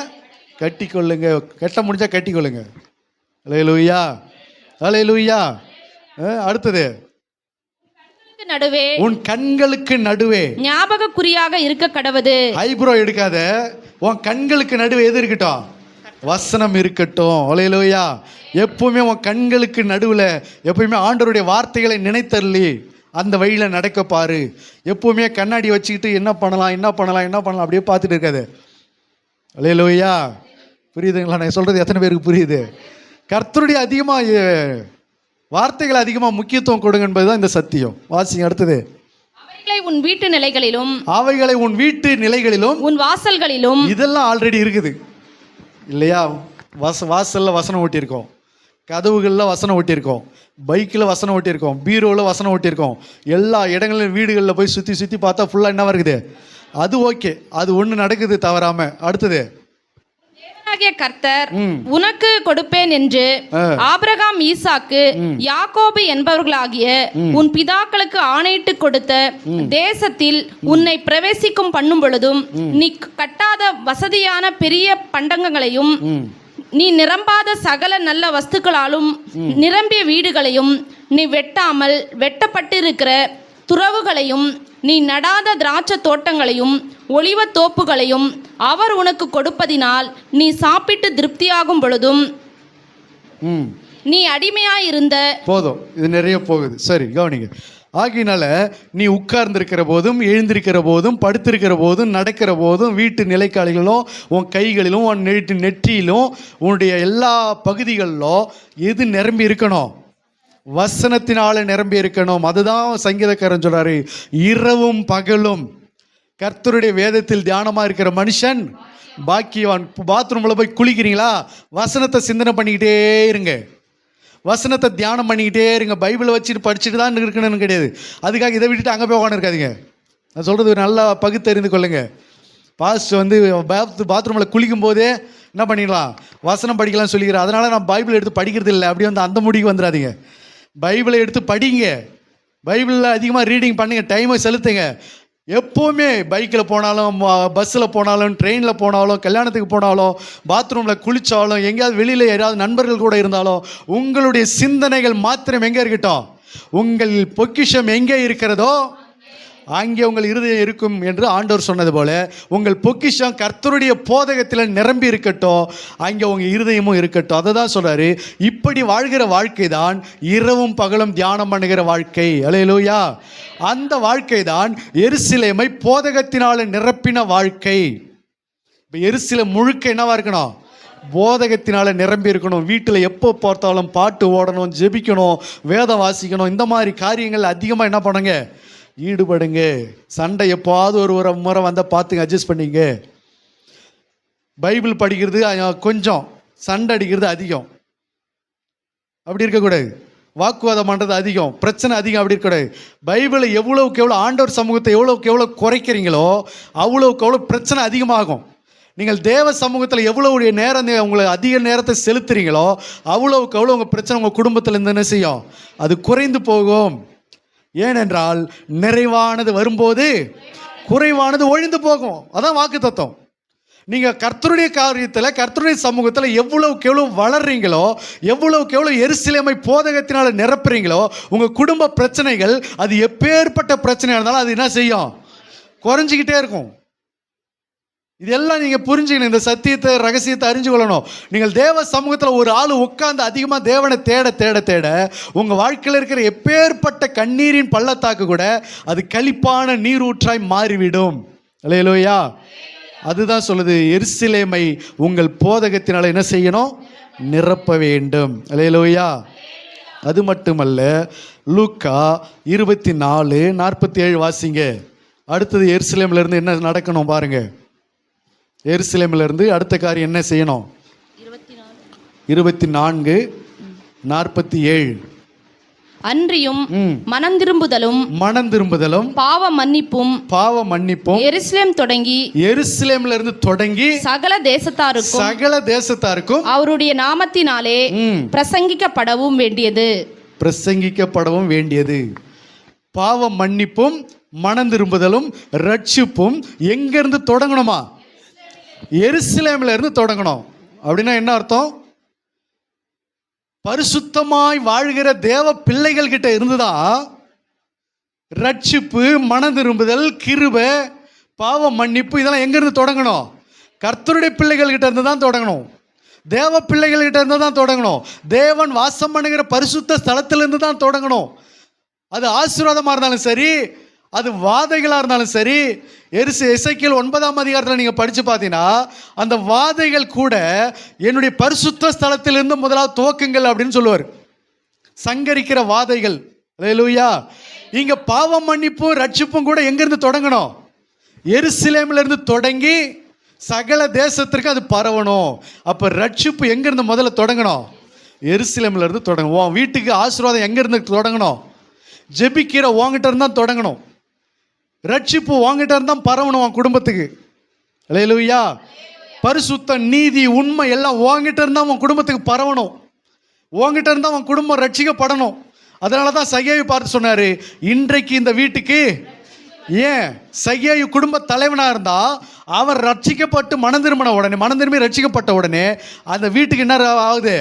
கட்டி கொள்ளுங்க. கட்ட முடிஞ்சா கட்டி கொள்ளுங்க. அல்லேலூயா, அல்லேலூயா. அடுத்தது, நடுவே உன் கண்களுக்கு நடுவே ஞாபக குறியாக இருக்க கடவது. ஐப்ரோ எடுக்காத, உன் கண்களுக்கு நடுவே எது இருக்கட்டும்? வசனம் இருக்கட்டும். அல்லேலூயா. எப்பவுமே உன் கண்களுக்கு நடுவில் எப்பவுமே ஆண்டவருடைய வார்த்தைகளை நினைத்தள்ளி அந்த வழியில் நடக்க பாரு. எப்பவுமே கண்ணாடி வச்சுக்கிட்டு என்ன பண்ணலாம் அப்படியே பார்த்துட்டு இருக்காது. அல்லேலூயா. புரியுதுங்களா நான் சொல்கிறது? எத்தனை பேருக்கு புரியுது? கர்த்தருடைய அதிகமாக வார்த்தைகள் அதிகமாக முக்கியத்துவம் கொடுங்க என்பதுதான் இந்த சத்தியம். வாசிங்க அடுத்தது. அவைகளை உன் வீட்டு நிலைகளிலும், உன் வாசல்களிலும். இதெல்லாம் ஆல்ரெடி இருக்குது இல்லையா? வாசலில் வசனம் ஓட்டியிருக்கோம், கதவுகளில் வசனம் ஓட்டியிருக்கோம், பைக்கில் வசனம் ஓட்டியிருக்கோம், பீரோவில் வசனம் ஓட்டியிருக்கோம். எல்லா இடங்களிலும் வீடுகளில் போய் சுற்றி பார்த்தா ஃபுல்லாக என்னவா இருக்குது? அது ஓகே, அது ஒன்று நடக்குது தவறாமல். அடுத்தது, கர்த்தர் உனக்கு கொடுப்பேன் என்று ஆபிரகாம், ஈசாக்கு, யாக்கோபு என்பவர்களாகிய உன் பிதாக்களுக்கு ஆணையிட்டு கொடுத்த தேசத்தில் உன்னை பிரவேசிக்கும் பண்ணும் பொழுதும் நீ கட்டாத வசதியான பெரிய பண்டங்களையும் நீ நிரம்பாத சகல நல்ல வஸ்துக்களாலும் நிரம்பிய வீடுகளையும் நீ வெட்டாமல் வெட்டப்பட்டிருக்கிற துறவுகளையும் நீ நடாத திராட்சை தோட்டங்களையும் ஒலிவ தோப்புகளையும் அவர் உனக்கு கொடுப்பதினால் நீ சாப்பிட்டு திருப்தியாகும் பொழுதும் நீ அடிமையாயிருந்த போதும், இது நிறைய போகுது. சரி, கவனிங்க. ஆகினால நீ உட்கார்ந்திருக்கிற போதும், எழுந்திருக்கிற போதும், படுத்திருக்கிற போதும், நடக்கிற போதும், வீட்டு நிலைக்காலிகளிலும், உன் கைகளிலும், உன் நெற்றியிலும், உன்னுடைய எல்லா பகுதிகளிலும் எது நிரம்பி இருக்கணும்? வசனத்தினால நிரம்பி இருக்கணும். அதுதான் சங்கீதக்காரன் சொல்றாரு, இரவும் பகலும் கர்த்தருடைய வேதத்தில் தியானமா இருக்கிற மனுஷன் பாக்கியவான். பாத்ரூம்ல போய் குளிக்கிறீங்களா? வசனத்தை சிந்தனை பண்ணிக்கிட்டே இருங்க, வசனத்தை தியானம் பண்ணிக்கிட்டே இருங்க. பைபிளை வச்சுட்டு படிச்சுட்டு தான் இருக்கணும்னு கிடையாது. அதுக்காக இதை விட்டுட்டு அங்கே போய் உட்காந்து இருக்காதிங்க. நான் சொல்கிறது நல்லா பகுத்தறிந்து கொள்ளுங்க. பாஸ்ட் வந்து பாத்ரூமில் குளிக்கும் போதே என்ன பண்ணிடலாம்? வசனம் படிக்கலாம்னு சொல்லிக்கிறேன். அதனால் நான் பைபிளை எடுத்து படிக்கிறது இல்லை. அப்படி வந்து அந்த முடிக்கு வந்துடாதீங்க. பைபிளை எடுத்து படிங்க, பைபிளில் அதிகமாக ரீடிங் பண்ணுங்கள், டைமை செலுத்துங்க. எப்போவுமே பைக்கில் போனாலும், பஸ்ஸில் போனாலும், ட்ரெயினில் போனாலும், கல்யாணத்துக்கு போனாலும், பாத்ரூமில் குளித்தாலும், எங்கேயாவது வெளியில் யாராவது நண்பர்கள் கூட இருந்தாலும் உங்களுடைய சிந்தனைகள் மாத்திரம் எங்கே இருக்கட்டும்? உங்கள் பொக்கிஷம் எங்கே இருக்கிறதோ அங்கே உங்கள் இருதயம் இருக்கும் என்று ஆண்டவர் சொன்னது போல உங்கள் பொக்கிஷம் கர்த்தருடைய போதகத்தில் நிரம்பி இருக்கட்டும், அங்கே உங்கள் இருதயமும் இருக்கட்டும். அதை தான் சொல்கிறாரு. இப்படி வாழ்கிற வாழ்க்கை தான் இரவும் பகலும் தியானம் பண்ணுகிற வாழ்க்கை. அல்லேலூயா. அந்த வாழ்க்கை தான் எருசலேமை போதகத்தினால் நிரப்பின வாழ்க்கை. இப்போ எருசலேம் முழுக்க என்னவா இருக்கணும்? போதகத்தினால் நிரம்பி இருக்கணும். வீட்டில் எப்போ பார்த்தாலும் பாட்டு ஓடணும், ஜெபிக்கணும், வேதம் வாசிக்கணும். இந்த மாதிரி காரியங்கள் அதிகமாக என்ன பண்ணுங்க? ஈடுபடுங்க. சண்டை எப்போது ஒரு முறை வந்தால் பார்த்துங்க, அட்ஜஸ்ட் பண்ணிங்க. பைபிள் படிக்கிறது கொஞ்சம், சண்டை அடிக்கிறது அதிகம். அப்படி இருக்கக்கூடாது. வாக்குவாதம் பண்ணுறது அதிகம், பிரச்சனை அதிகம். அப்படி இருக்கக்கூடாது. பைபிளை எவ்வளோவுக்கு எவ்வளோ, ஆண்டவர் சமூகத்தை எவ்வளோவுக்கு எவ்வளோ குறைக்கிறீங்களோ அவ்வளோவுக்கு எவ்வளோ பிரச்சனை அதிகமாகும். நீங்கள் தேவ சமூகத்தில் எவ்வளோ நேரம் உங்களை அதிக நேரத்தை செலுத்துறீங்களோ அவ்வளோவுக்கு எவ்வளோ உங்கள் பிரச்சனை உங்கள் குடும்பத்தில் இருந்து என்ன செய்யும்? அது குறைந்து போகும். ஏனென்றால் நிறைவானது வரும்போது குறைவானது ஒழிந்து போகும். அதான் வாக்கு தத்துவம். நீங்கள் கர்த்தருடைய காரியத்தில், கர்த்தருடைய சமூகத்தில் எவ்வளவுக்கு எவ்வளோ வளர்றீங்களோ, எவ்வளவுக்கு எவ்வளோ எருசலேமை போதகத்தினால் நிரப்புறீங்களோ, உங்கள் குடும்ப பிரச்சனைகள் அது எப்பேற்பட்ட பிரச்சனையாக இருந்தாலும் அது என்ன செய்யும்? குறைஞ்சிக்கிட்டே இருக்கும். இதெல்லாம் நீங்கள் புரிஞ்சுக்கணும். இந்த சத்தியத்தை, ரகசியத்தை அறிஞ்சு கொள்ளணும். நீங்கள் தேவ சமூகத்தில் ஒரு ஆள் உட்கார்ந்து அதிகமாக தேவனை தேட தேட தேட உங்கள் வாழ்க்கையில் இருக்கிற எப்பேற்பட்ட கண்ணீரின் பள்ளத்தாக்கு கூட அது களிப்பான நீரூற்றாய் மாறிவிடும். அல்லேலூயா. அதுதான் சொல்லுது, எருசலேமை உங்கள் போதகத்தினால் என்ன செய்யணும்? நிரப்ப வேண்டும். அல்லேலூயா. அது மட்டுமல்ல, லூக்கா 24:47 வாசிங்க. அடுத்தது எருசலேம்ல இருந்து என்ன நடக்கணும் பாருங்க. எருசலேம்ல இருந்து அடுத்த காரியம் என்ன செய்யணும்? 24:47. அன்றியும் மனம் திரும்புதலும் பாவ மன்னிப்பும் எருசலேம் எருசலேம்ல இருந்து தொடங்கி சகல தேசத்தாருக்கும் அவருடைய நாமத்தினாலே பிரசங்கிக்கப்படவும் வேண்டியது. பாவ மன்னிப்பும் மனம் திரும்புதலும் ரட்சிப்பும் எங்கிருந்து தொடங்கணுமா? எருசலேம்ல இருந்து தொடங்கணும். அப்படின்னா என்ன அர்த்தம்? பரிசுத்தமாய் வாழ்கிற தேவ பிள்ளைகள் கிட்ட இருந்துதான் ரட்சிப்பு, மனம் திரும்புதல், கிருபை, பாவ மன்னிப்பு இதெல்லாம் எங்கிருந்து தொடங்கணும்? கர்த்தருடைய பிள்ளைகள் கிட்ட இருந்து தான் தொடங்கணும். தேவ பிள்ளைகள் கிட்ட இருந்து தான் தொடங்கணும். தேவன் வாசம் பண்ணுகிற பரிசுத்த ஸ்தலத்திலிருந்து தான் தொடங்கணும். அது ஆசீர்வாதமாக இருந்தாலும் சரி, அது வாதைகளாக இருந்தாலும் சரி. எசேக்கியேல் 9ஆம் அதிகாரத்தில் நீங்கள் படித்து பார்த்தீங்கன்னா அந்த வாதைகள் கூட என்னுடைய பரிசுத்த ஸ்தலத்திலிருந்து முதலாவது துவக்குங்கள் அப்படின்னு சொல்லுவார். சங்கரிக்கிற வாதைகள். அல்லேலூயா. இங்கே பாவம் மன்னிப்பும் ரட்சிப்பும் கூட எங்கேருந்து தொடங்கணும்? எருசலேம்ல இருந்து தொடங்கி சகல தேசத்திற்கு அது பரவணும். அப்போ ரட்சிப்பு எங்கேருந்து முதல்ல தொடங்கணும்? எருசலேம்ல இருந்து தொடங்கணும். உன் வீட்டுக்கு ஆசீர்வாதம் எங்கேருந்து தொடங்கணும்? ஜெபிக்கிற உங்ககிட்ட இருந்தால் தொடங்கணும். ரட்சிப்பு உங்ககிட்ட இருந்தால் பரவணும் உன் குடும்பத்துக்கு. அல்லேலூயா. பரிசுத்தம், நீதி, உண்மை எல்லாம் உன்கிட்ட இருந்தால் அவன் குடும்பத்துக்கு பரவணும். உன்கிட்ட இருந்தால் அவன் குடும்பம் ரட்சிக்கப்படணும். அதனால தான் சகேயு பார்த்து சொன்னார், இன்றைக்கு இந்த வீட்டுக்கு ஏன் சகேயு குடும்ப தலைவனாக இருந்தால் அவன் ரட்சிக்கப்பட்டு மனம் திரும்பி ரட்சிக்கப்பட்ட உடனே அந்த வீட்டுக்கு என்ன ஆகுது?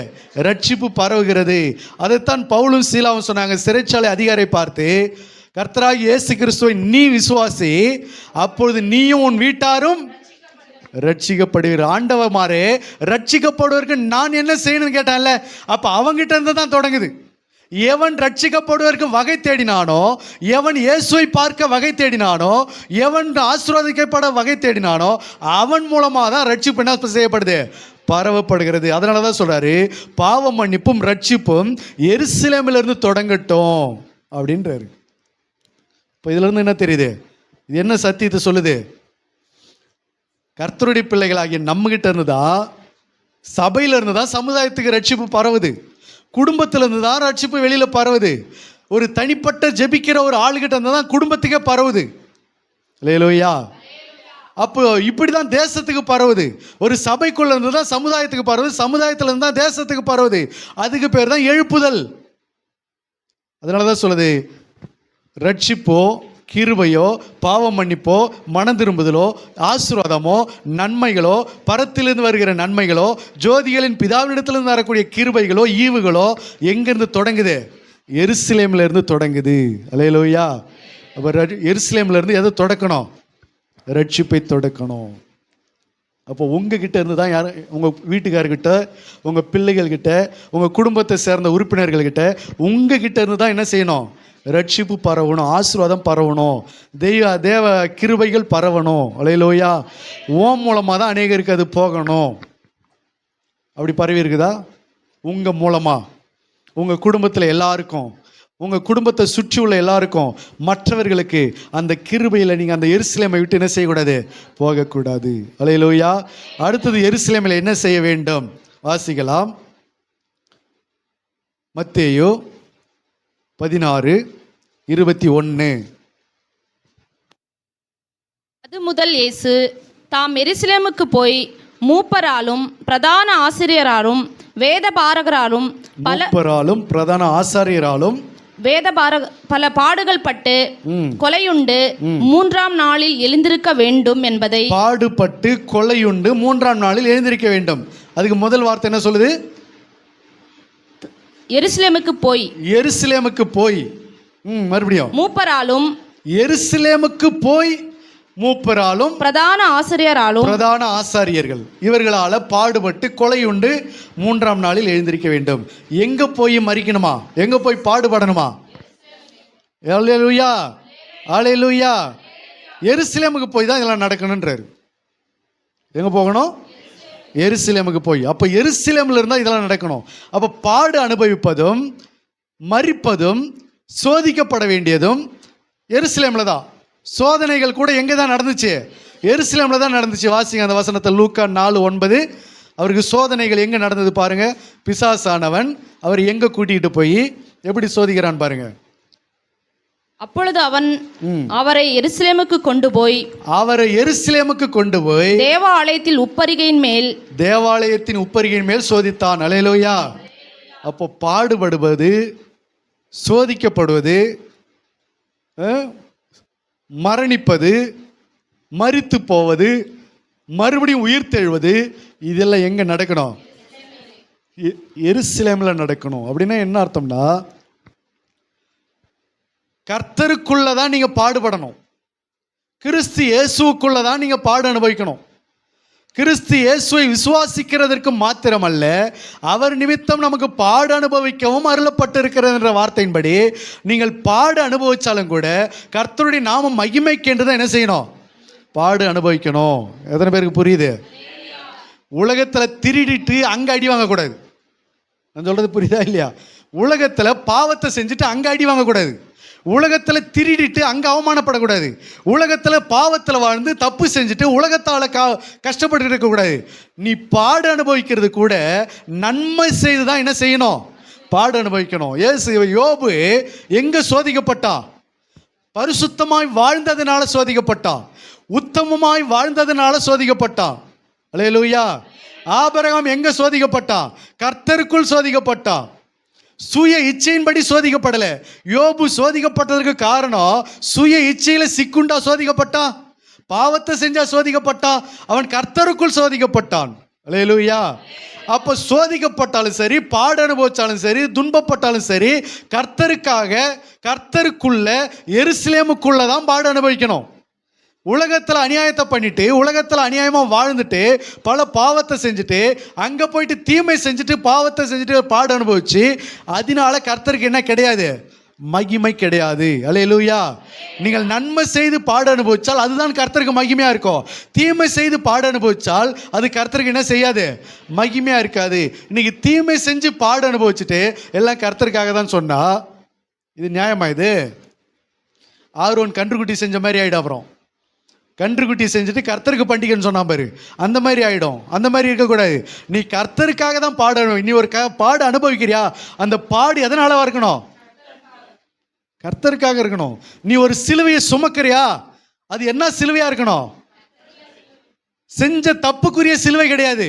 ரட்சிப்பு பரவுகிறது. அதைத்தான் பவுலும் சீலாவும் சொன்னாங்க. சிறைச்சாலை அதிகாரியை பார்த்து, கர்த்தராகிய இயேசு கிறிஸ்துவை நீ விசுவாசி, அப்பொழுது நீயும் உன் வீட்டாரும் ரட்சிக்கப்படுகிற. ஆண்டவமாரே, ரட்சிக்கப்படுவதற்கு நான் என்ன செய்யணும்னு கேட்டான்ல, அப்போ அவங்கிட்ட இருந்து தான் தொடங்குது. எவன் ரட்சிக்கப்படுவதற்கு வகை தேடினானோ, எவன் இயேசுவை பார்க்க வகை தேடினானோ, எவன் ஆசீர்வதிக்கப்பட வகை தேடினானோ, அவன் மூலமாக தான் ரட்சிப்பு என்ன செய்யப்படுது? பரவப்படுகிறது. அதனால தான் சொல்றாரு, பாவ மன்னிப்பும் ரட்சிப்பும் எருசலேமிலிருந்து தொடங்கட்டும் அப்படின்றாரு. இப்போ இதுல இருந்து என்ன தெரியுது? இது என்ன சத்தியத்தை சொல்லுது? கர்த்தருடைய பிள்ளைகளாகிய நம்மகிட்ட இருந்து தான், சபையில இருந்து தான் சமுதாயத்துக்கு ரட்சிப்பு பரவுது. குடும்பத்திலிருந்து தான் ரட்சிப்பு வெளியில பரவுது. ஒரு தனிப்பட்ட ஜெபிக்கிற ஒரு ஆளுகிட்ட இருந்து தான் குடும்பத்துக்கே பரவுது. அல்லேலூயா. அப்போ இப்படி தான் தேசத்துக்கு பரவுது. ஒரு சபைக்குள்ள இருந்து தான் சமுதாயத்துக்கு பரவுது, சமுதாயத்துல இருந்து தான் தேசத்துக்கு பரவுது. அதுக்கு பேர் தான் எழுப்புதல். அதனால தான் சொல்லுது, ரட்சிப்போ, கிருபையோ, பாவ மன்னிப்போ, மனம் திரும்புதலோ, ஆசீர்வாதமோ, நன்மைகளோ, பரத்திலிருந்து வருகிற நன்மைகளோ, ஜோதிகளின் பிதாவினிடத்திலிருந்து வரக்கூடிய கிருபைகளோ, ஈவுகளோ எங்கிருந்து தொடங்குது? எருசலேம்ல இருந்து தொடங்குது. அல்லேலூயா. அப்போ எருசலேம்ல இருந்து எதை தொடக்கணும்? ரட்சிப்பை தொடக்கணும். அப்போ உங்ககிட்ட இருந்து தான் யார், உங்கள் வீட்டுக்காரர்கிட்ட, உங்கள் பிள்ளைகள்கிட்ட, உங்கள் குடும்பத்தை சேர்ந்த உறுப்பினர்கள்கிட்ட, உங்ககிட்ட இருந்து தான் என்ன செய்யணும்? ரட்சிப்பு பரவணும், ஆசீர்வாதம் பரவணும், தேவ கிருபைகள் பரவணும். அல்லேலூயா. ஓம் மூலமாக தான் அநேகருக்கு அது போகணும். அப்படி பரவி இருக்குதா? உங்கள் மூலமாக உங்கள் குடும்பத்தில் எல்லாருக்கும், உங்கள் குடும்பத்தை சுற்றி உள்ள எல்லாருக்கும், மற்றவர்களுக்கு அந்த கிருபையில் நீங்கள் அந்த எருசலேமை விட்டு என்ன செய்யக்கூடாது? போகக்கூடாது. அல்லேலூயா. அடுத்தது எருசலேமில் என்ன செய்ய வேண்டும்? வாசிக்கலாம். மத்தேயு 16:21. அது முதல் இயேசு தாம் எருசலேமுக்கு போய் மூப்பராலும் பிரதான ஆசிரியராலும் வேதபாரகராலும் பிரதான ஆசாரியராலும் பல பாடுகள் பட்டு கொலையுண்டு 3ஆம் நாளில் எழுந்திருக்க வேண்டும் என்பதை. பாடுபட்டு கொலையுண்டு 3ஆம் நாளில் எழுந்திருக்க வேண்டும். அதுக்கு முதல் வார்த்தை என்ன சொல்லுது? எருசலேமுக்கு போய். மறுபடியும் மூப்பராலும், எருசலேமுக்கு போய் மூப்பராலும் பிரதான ஆசாரியர்கள் இவர்களால பாடுபட்டு கொலையுண்டு 3ஆம் நாளில் எழுந்திருக்க வேண்டும். எங்க போய் மரிக்கணுமா? எங்க போய் பாடுபடணுமா? அல்லேலூயா, அல்லேலூயா. எருசலேமுக்கு போய் தான் இதெல்லாம் நடக்கணுன்றாரு. எங்க போகணும்? எருசலேமுக்கு போய். அப்போ எருசலேமில் இருந்தால் இதெல்லாம் நடக்கணும். அப்போ பாடு அனுபவிப்பதும் மரிப்பதும் சோதிக்கப்பட வேண்டியதும் எருசலேமில் தான். சோதனைகள் கூட எங்கே தான் நடந்துச்சு? எருசலேமில் தான் நடந்துச்சு. வாசிங்க அந்த வசனத்தை, லூக்கா 4:9. அவருக்கு சோதனைகள் எங்கே நடந்தது பாருங்க. பிசாசானவன் அவர் எங்கே கூட்டிகிட்டு போய் எப்படி சோதிக்கிறான் பாருங்க. அப்பொழுது அவன் அவரை எருசலேமுக்கு கொண்டு போய் தேவாலயத்தின் உப்பரிகையின் மேல் சோதித்தான். அல்லேலூயா. அப்போ பாடுபடுவது, சோதிக்கப்படுவது, மரணிப்பது, மரித்து போவது, மறுபடியும் உயிர் தெழுவது, இதெல்லாம் எங்க நடக்கணும்? எருசலேமில் நடக்கணும். அப்படின்னா என்ன அர்த்தம்னா, கர்த்தருக்குள்ளதான் நீங்க பாடுபடணும். கிறிஸ்து இயேசுக்குள்ளதான் நீங்க பாடு அனுபவிக்கணும். கிறிஸ்து இயேசுவை விசுவாசிக்கிறதற்கு மாத்திரமல்ல, அவர் நிமித்தம் நமக்கு பாடு அனுபவிக்கவும் அருளப்பட்டிருக்கிறது என்ற வார்த்தையின்படி நீங்கள் பாடு அனுபவிச்சாலும் கூட கர்த்தருடைய நாமம் மகிமைக்கென்றுதான் என்ன செய்யணும்? பாடு அனுபவிக்கணும். எத்தனை பேருக்கு புரியுது? உலகத்துல திருடிட்டு அங்க அடி வாங்கக்கூடாது. நான் சொல்றது புரியுதா இல்லையா? உலகத்துல பாவத்தை செஞ்சுட்டு அங்க அடி வாங்கக்கூடாது. உலகத்தில் திருடிட்டு அங்கே அவமானப்படக்கூடாது. உலகத்தில் பாவத்தில் வாழ்ந்து தப்பு செஞ்சுட்டு உலகத்தால் கஷ்டப்பட்டு இருக்கக்கூடாது. நீ பாடு அனுபவிக்கிறது கூட நன்மை செய்து தான் என்ன செய்யணும்? பாடு அனுபவிக்கணும். யோபு எங்கே சோதிக்கப்பட்டான்? பரிசுத்தமாய் வாழ்ந்ததுனால சோதிக்கப்பட்டான். உத்தமமாய் வாழ்ந்ததுனால சோதிக்கப்பட்டான். அல்லேலூயா. ஆபிரகாம் எங்க சோதிக்கப்பட்டான்? கர்த்தருக்குள் சோதிக்கப்பட்டான். சுய இச்சையின்படி சோதிக்கப்படல. யோபு சோதிக்கப்பட்டதற்கு காரணம் சுய இச்சையில சிக்குண்டா சோதிக்கப்பட்டான், பாவத்தை செஞ்சா சோதிக்கப்பட்டான், அவன் கர்த்தருக்குள் சோதிக்கப்பட்டான். அல்லேலூயா. அப்ப சோதிக்கப்பட்டாலும் சரி, பாடு அனுபவிச்சாலும் சரி, துன்பப்பட்டாலும் சரி, கர்த்தருக்காக கர்த்தருக்குள்ள எருசலேமுக்குள்ள தான் பாடு அனுபவிக்கணும். உலகத்தில் அநியாயத்தை பண்ணிட்டு, உலகத்தில் அநியாயமாக வாழ்ந்துட்டு, பல பாவத்தை செஞ்சுட்டு, அங்கே போயிட்டு தீமை செஞ்சுட்டு, பாவத்தை செஞ்சுட்டு பாடு அனுபவிச்சு, அதனால கர்த்தருக்கு என்ன கிடையாது? மகிமை கிடையாது. அல்லேலூயா. நீங்கள் நன்மை செய்து பாடு அனுபவிச்சால் அதுதான் கர்த்தருக்கு மகிமையாக இருக்கும். தீமை செய்து பாடு அனுபவிச்சால் அது கர்த்தருக்கு என்ன செய்யாது? மகிமையாக இருக்காது. இன்னைக்கு தீமை செஞ்சு பாடு அனுபவிச்சுட்டு எல்லாம் கர்த்தருக்காக தான் சொன்னா இது நியாயமா? இது ஆரோன் கன்றுக்குட்டி செஞ்ச மாதிரி ஆகிடும். அப்புறம் கன்றுக்குட்டி செஞ்சுட்டு கர்த்தருக்கு பண்டிகைன்னு சொன்னா பாரு, அந்த மாதிரி ஆகிடும். அந்த மாதிரி இருக்கக்கூடாது. நீ கர்த்தருக்காக தான் பாடு நீ ஒரு பாடு அனுபவிக்கிறியா, அந்த பாடு எதனாலவா இருக்கணும்? கர்த்தருக்காக இருக்கணும். நீ ஒரு சிலுவையை சுமக்கிறியா, அது என்ன சிலுவையா இருக்கணும்? செஞ்ச தப்புக்குரிய சிலுவை கிடையாது.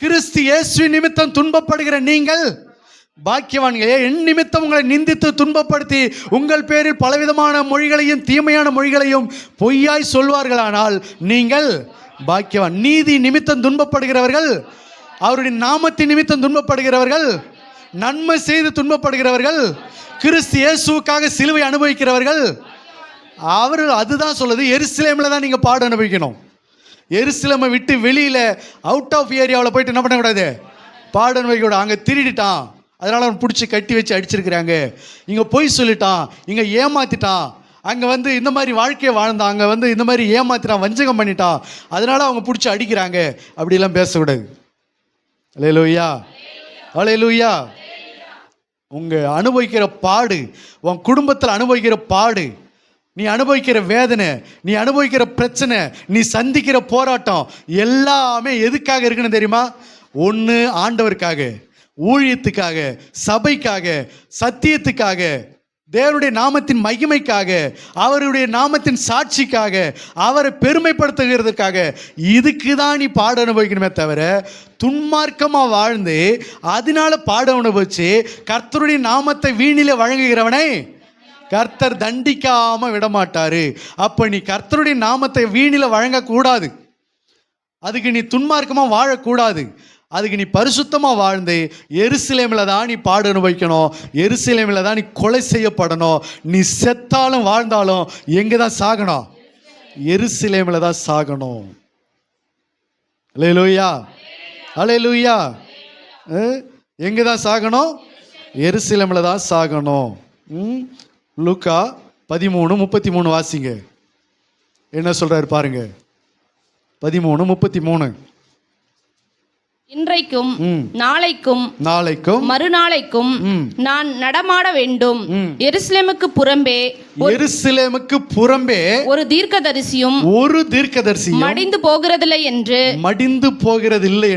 கிறிஸ்து இயேசு நிமித்தம் துன்பப்படுகிற நீங்கள் பாக்கியவான்களே. என் நிமித்தம் உங்களை நிந்தித்து துன்பப்படுத்தி உங்கள் பேரில் பலவிதமான மொழிகளையும் தீமையான மொழிகளையும் பொய்யாய் சொல்வார்களானால் நீங்கள் பாக்கியவான். நீதி நிமித்தம் துன்பப்படுகிறவர்கள், அவருடைய நாமத்தின் நிமித்தம் துன்பப்படுகிறவர்கள், நன்மை செய்து துன்பப்படுகிறவர்கள், கிறிஸ்து இயேசுவுக்காக சிலுவை அனுபவிக்கிறவர்கள், அவர்கள் அதுதான் சொல்லுது. எருசலேமில் தான் நீங்கள் பாடு அனுபவிக்கணும். எருசலேமை விட்டு வெளியில் அவுட் ஆஃப் ஏரியாவில் போயிட்டு என்ன பண்ணக்கூடாது? பாடு அனுபவிக்கூடாது. அங்கே திருடிட்டான், அதனால் அவன் பிடிச்சி கட்டி வச்சு அடிச்சிருக்கிறாங்க. இங்கே பொய் சொல்லிட்டான், இங்கே ஏமாற்றிட்டான், அங்கே இந்த மாதிரி வாழ்க்கையை வாழ்ந்தான், அங்கே இந்த மாதிரி ஏமாற்றிட்டான், வஞ்சகம் பண்ணிட்டான், அதனால் அவங்க பிடிச்சி அடிக்கிறாங்க. அப்படிலாம் பேசக்கூடாது. அல்லேலூயா, அல்லேலூயா. உங்கள் அனுபவிக்கிற பாடு, உன் குடும்பத்தில் அனுபவிக்கிற பாடு, நீ அனுபவிக்கிற வேதனை, நீ அனுபவிக்கிற பிரச்சனை, நீ சந்திக்கிற போராட்டம் எல்லாமே எதுக்காக இருக்குன்னு தெரியுமா? ஒன்று ஆண்டவருக்காக, ஊழியத்துக்காக, சபைக்காக, சத்தியத்துக்காக, தேவனுடைய நாமத்தின் மகிமைக்காக, அவருடைய நாமத்தின் சாட்சிக்காக, அவரை பெருமைப்படுத்துகிறதுக்காக. இதுக்கு தான் நீ பாடு அனுபவிக்கணுமே தவிர துன்மார்க்கமாக வாழ்ந்து அதனால பாடு அனுபவிச்சு கர்த்தருடைய நாமத்தை வீணில வழங்குகிறவனை கர்த்தர் தண்டிக்காமல் விடமாட்டாரு. அப்போ நீ கர்த்தருடைய நாமத்தை வீணில வழங்கக்கூடாது. அதுக்கு நீ துன்மார்க்கமாக வாழக்கூடாது. அதுக்கு நீ பரிசுத்தமாக வாழ்ந்து எருசலேமில் தான் நீ பாடு அனுபவிக்கணும். எருசலேமில் தான் நீ கொலை செய்யப்படணும். நீ செத்தாலும் வாழ்ந்தாலும் எங்கே தான் சாகணும்? எருசலேமில் தான் சாகணும். அல்லேலூயா, அல்லேலூயா. எங்கே தான் சாகணும்? எருசலேமில் தான் சாகணும். லூக்கா 13:33 வாசிங்க. என்ன சொல்றாரு பாருங்க. 13:33. இன்றைக்கும் நாளைக்கும் மறுநாளைக்கும் நான் நடமாட வேண்டும். எருசலேமுக்கு புறம்பே ஒரு தீர்க்கதரிசியும் மடிந்து போகிறதில்லை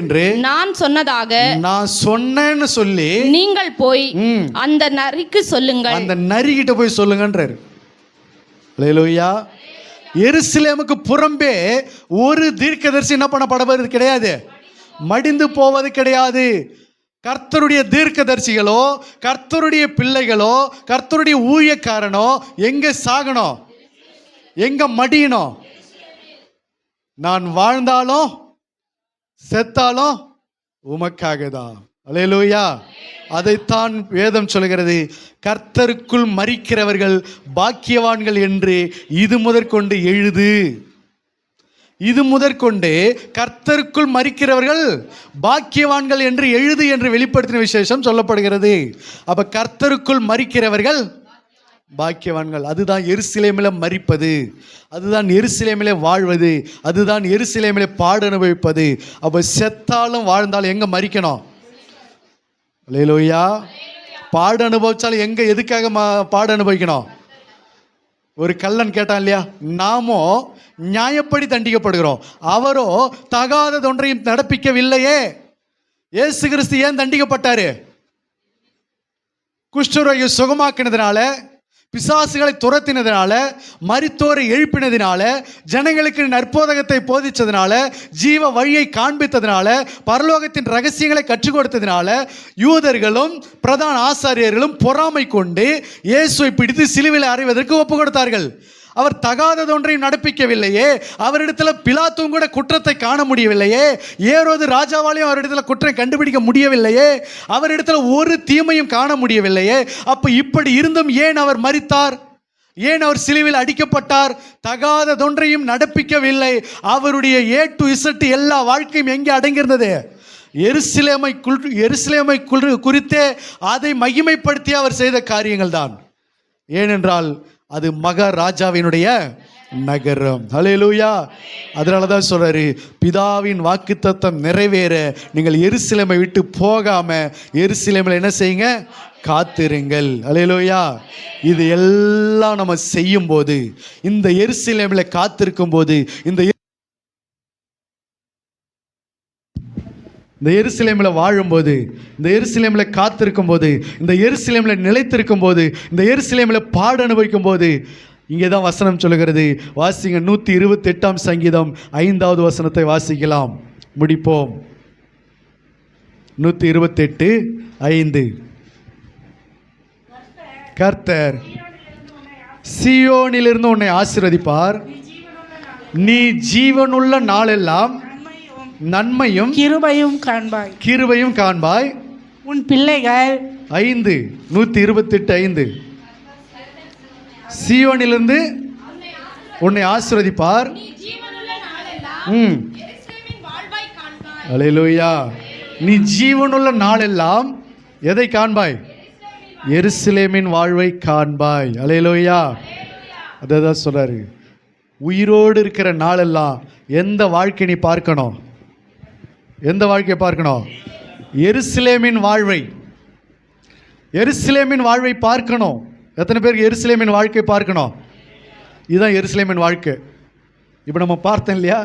என்று நான் சொன்னேன்னு சொல்லி நீங்கள் போய் அந்த நரிக்கு சொல்லுங்கள். அந்த நரிகிட்ட போய் சொல்லுங்கன்றாரு. அல்லேலூயா. எருசலேமுக்கு புறம்பே ஒரு தீர்க்கதரிசி என்ன பண்ணப்படுவது கிடையாது, மடிந்து போவது கிடையாது. கர்த்தருடைய தீர்க்கதரிசிகளோ, கர்த்தருடைய பிள்ளைகளோ, கர்த்தருடைய ஊழியக்காரனோ எங்க சாகணும், எங்க மடியணும்? நான் வாழ்ந்தாலும் செத்தாலும் உமக்காக தான். அல்லேலூயா. அதைத்தான் வேதம் சொல்கிறது. கர்த்தருக்குள் மரிக்கிறவர்கள் பாக்கியவான்கள் என்று இது முதற்கொண்டு எழுது. இது முதற்கொண்டு கர்த்தருக்குள் மரிக்கிறவர்கள் பாக்கியவான்கள் என்று எழுது என்று வெளிப்படுத்தின விசேஷம் சொல்லப்படுகிறது. அப்ப கர்த்தருக்குள் மரிக்கிறவர்கள் பாக்கியவான்கள். அதுதான் எருசலேமில் மரிப்பது, அதுதான் எருசலேமில் வாழ்வது, அதுதான் எருசலேமில் பாடு அனுபவிப்பது. அப்ப செத்தாலும் வாழ்ந்தாலும் எங்க மரிக்கணும்? அல்லேலூயா. பாடு அனுபவிச்சாலும் எங்க, எதுக்காக பாடு அனுபவிக்கணும்? ஒரு கள்ளன் கேட்டான் இல்லையா, நாமோ நியாயப்படி தண்டிக்கப்படுகிறோம், அவரோ தகாதது ஒன்றையும் நடப்பிக்கவில்லையே. இயேசு கிறிஸ்து ஏன் தண்டிக்கப்பட்டாரு? குஷ்டரோகியை சுகமாக்கினதுனால, பிசாசுகளை துரத்தினதுனால, மரித்தோரை எழுப்பினதினால, ஜனங்களுக்கு நற்போதகத்தை போதிச்சதுனால, ஜீவ வழியை காண்பித்ததுனால, பரலோகத்தின் ரகசியங்களை கற்றுக் கொடுத்ததினால யூதர்களும் பிரதான ஆசாரியர்களும் பொறாமை கொண்டு இயேசுவை பிடித்து சிலுவையில் அறைவதற்கு ஒப்பு கொடுத்தார்கள். அவர் தகாததொன்றையும் நடப்பிக்கவில்லையே, அவரிடத்தில் பிலாத்தும் கூட குற்றத்தை காண முடியவில்லையே, ஏரோது ராஜாவாலையும் அவரிடத்தில் குற்றம் கண்டுபிடிக்க முடியவில்லையே, அவரிடத்தில் ஒரு தீமையும் காண முடியவில்லையே. அப்போ இப்படி இருந்தும் ஏன் அவர் மரித்தார்? ஏன் அவர் சிலுவையில் அடிக்கப்பட்டார்? தகாததொன்றையும் நடப்பிக்கவில்லை. அவருடைய A to Z எல்லா வாழ்க்கையும் எங்கே அடங்கியிருந்தது? எருசலேமை குறித்தே அதை மகிமைப்படுத்தி அவர் செய்த காரியங்கள் தான். ஏனென்றால் அது மகாராஜாவினுடைய நகரம். ஹல்லேலூயா. அதனால தான் சொல்றாரு, பிதாவின் வாக்குத்தத்தம் நிறைவேற நீங்கள் எருசலேமை விட்டு போகாம எருசலேமில் என்ன செய்யுங்க? காத்திருங்கள். ஹல்லேலூயா. இது எல்லாம் நம்ம செய்யும் போது, இந்த எருசலேமில் காத்திருக்கும் போது, இந்த எருசலேமில் வாழும்போது, இந்த எருசலேமில் காத்திருக்கும் போது, இந்த எருசலேமில் நிலைத்திருக்கும் போது, இந்த எருசலேமில் பாட அனுபவிக்கும் போது, இங்கே தான் வசனம் சொல்லுகிறது. வாசிங்க 128 சங்கீதம் 5வது வசனத்தை வாசிக்கலாம், முடிப்போம். 128:5. கர்த்தர் சீயோனிலிருந்து உன்னை ஆசீர்வதிப்பார், நீ ஜீவனுள்ள நாளெல்லாம் நன்மையும் கிருபையும் காண்பாய். உன் பிள்ளைகள் 128:5. சீயோனிலிருந்து உன்னை ஆசீர்வதிப்பார். அல்லேலூயா. நீ ஜீவனுள்ள நாளெல்லாம் எதை காண்பாய்? எருசலேமின் வாழ்வை காண்பாய். அல்லேலூயா. அதான் சொல்றாரு, உயிரோடு இருக்கிற நாளெல்லாம் எந்த வாழ்க்கை நீ பார்க்கணும்? எந்த வாழ்க்கையை பார்க்கணும்? எருசலேமின் வாழ்வை. எருசலேமின் வாழ்வை பார்க்கணும். எத்தனை பேருக்கு எருசலேமின் வாழ்க்கை பார்க்கணும்? இதுதான் எருசலேமின் வாழ்க்கை. இப்போ நம்ம பார்த்தோம் இல்லையா,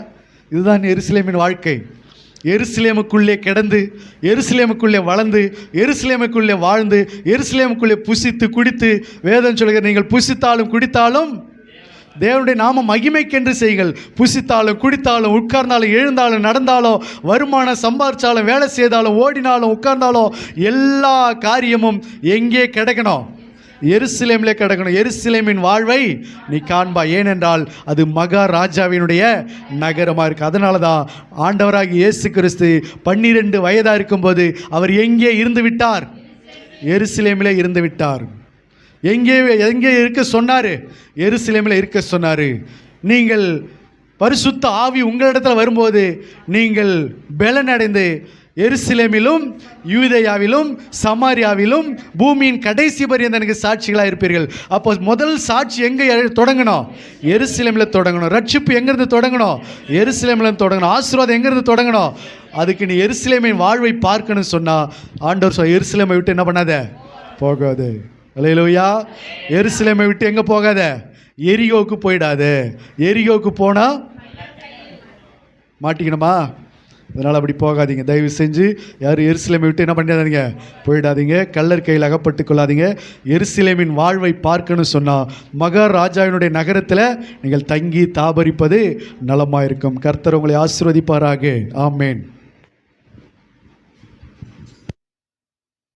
இதுதான் எருசலேமின் வாழ்க்கை. எருசலேமுக்குள்ளே கிடந்து, எருசலேமுக்குள்ளே வளர்ந்து, எருசலேமுக்குள்ளே வாழ்ந்து, எருசலேமுக்குள்ளே புசித்து குடித்து, வேதம் சொல்கிற நீங்கள் புசித்தாலும் குடித்தாலும் தேவனுடைய நாம மகிமைக்கென்று செய்யுங்கள். புசித்தாலும் குடித்தாலும், உட்கார்ந்தாலும் எழுந்தாலும், நடந்தாலும், வருமானம் சம்பாதிச்சாலும், வேலை செய்தாலும், ஓடினாலும், உட்கார்ந்தாலும், எல்லா காரியமும் எங்கே கிடக்கணும்? எருசலேமிலே கிடக்கணும். எருசலேமின் வாழ்வை நீ காண்பா. ஏனென்றால் அது மகாராஜாவினுடைய நகரமாக இருக்குது. அதனால தான் ஆண்டவராகிய இயேசு கிறிஸ்து 12 வயதாக இருக்கும்போது அவர் எங்கே இருந்து விட்டார்? எருசலேமிலே இருந்து விட்டார். எங்கே இருக்க சொன்னார்? எருசலேமில் இருக்க சொன்னார். நீங்கள் பரிசுத்த ஆவி உங்களிடத்தில் வரும்போது நீங்கள் பலனடைந்து எருசலேமிலும் யூதேயாவிலும் சமாரியாவிலும் பூமியின் கடைசி பரியந்தம் எனக்கு சாட்சிகளாக இருப்பீர்கள். அப்போ முதல் சாட்சி எங்கே தொடங்கணும்? எருசலேமில் தொடங்கணும். ரட்சிப்பு எங்கேருந்து தொடங்கணும்? எருசலேமில் தொடங்கணும். ஆசீர்வாதம் எங்கேருந்து தொடங்கணும்? அதுக்கு நீ எருசலேமின் வாழ்வை பார்க்கணும்னு சொன்னால் ஆண்டவர் சொல்ல, எருசலேமை விட்டு என்ன பண்ணாத? போகாது. அல்லேலூயா. எருசலேமை விட்டு எங்கே போகாத? எரிகோவுக்கு போயிடாது. எரிகோவுக்கு போனால் மாட்டிக்கணுமா? அதனால் அப்படி போகாதீங்க. தயவு செஞ்சு யாரும் எருசலேமை விட்டு என்ன பண்ணிடாதீங்க? போயிடாதீங்க. கள்ளர் கையில் அகப்பட்டு கொள்ளாதீங்க. எருசலேமின் வாழ்வை பார்க்கணும்னு சொன்னால் மகாராஜாவினுடைய நகரத்தில் நீங்கள் தங்கி தாபரிப்பது நலமாக இருக்கும். கர்த்தர் உங்களை ஆசீர்வதிப்பாராக. ஆமேன்.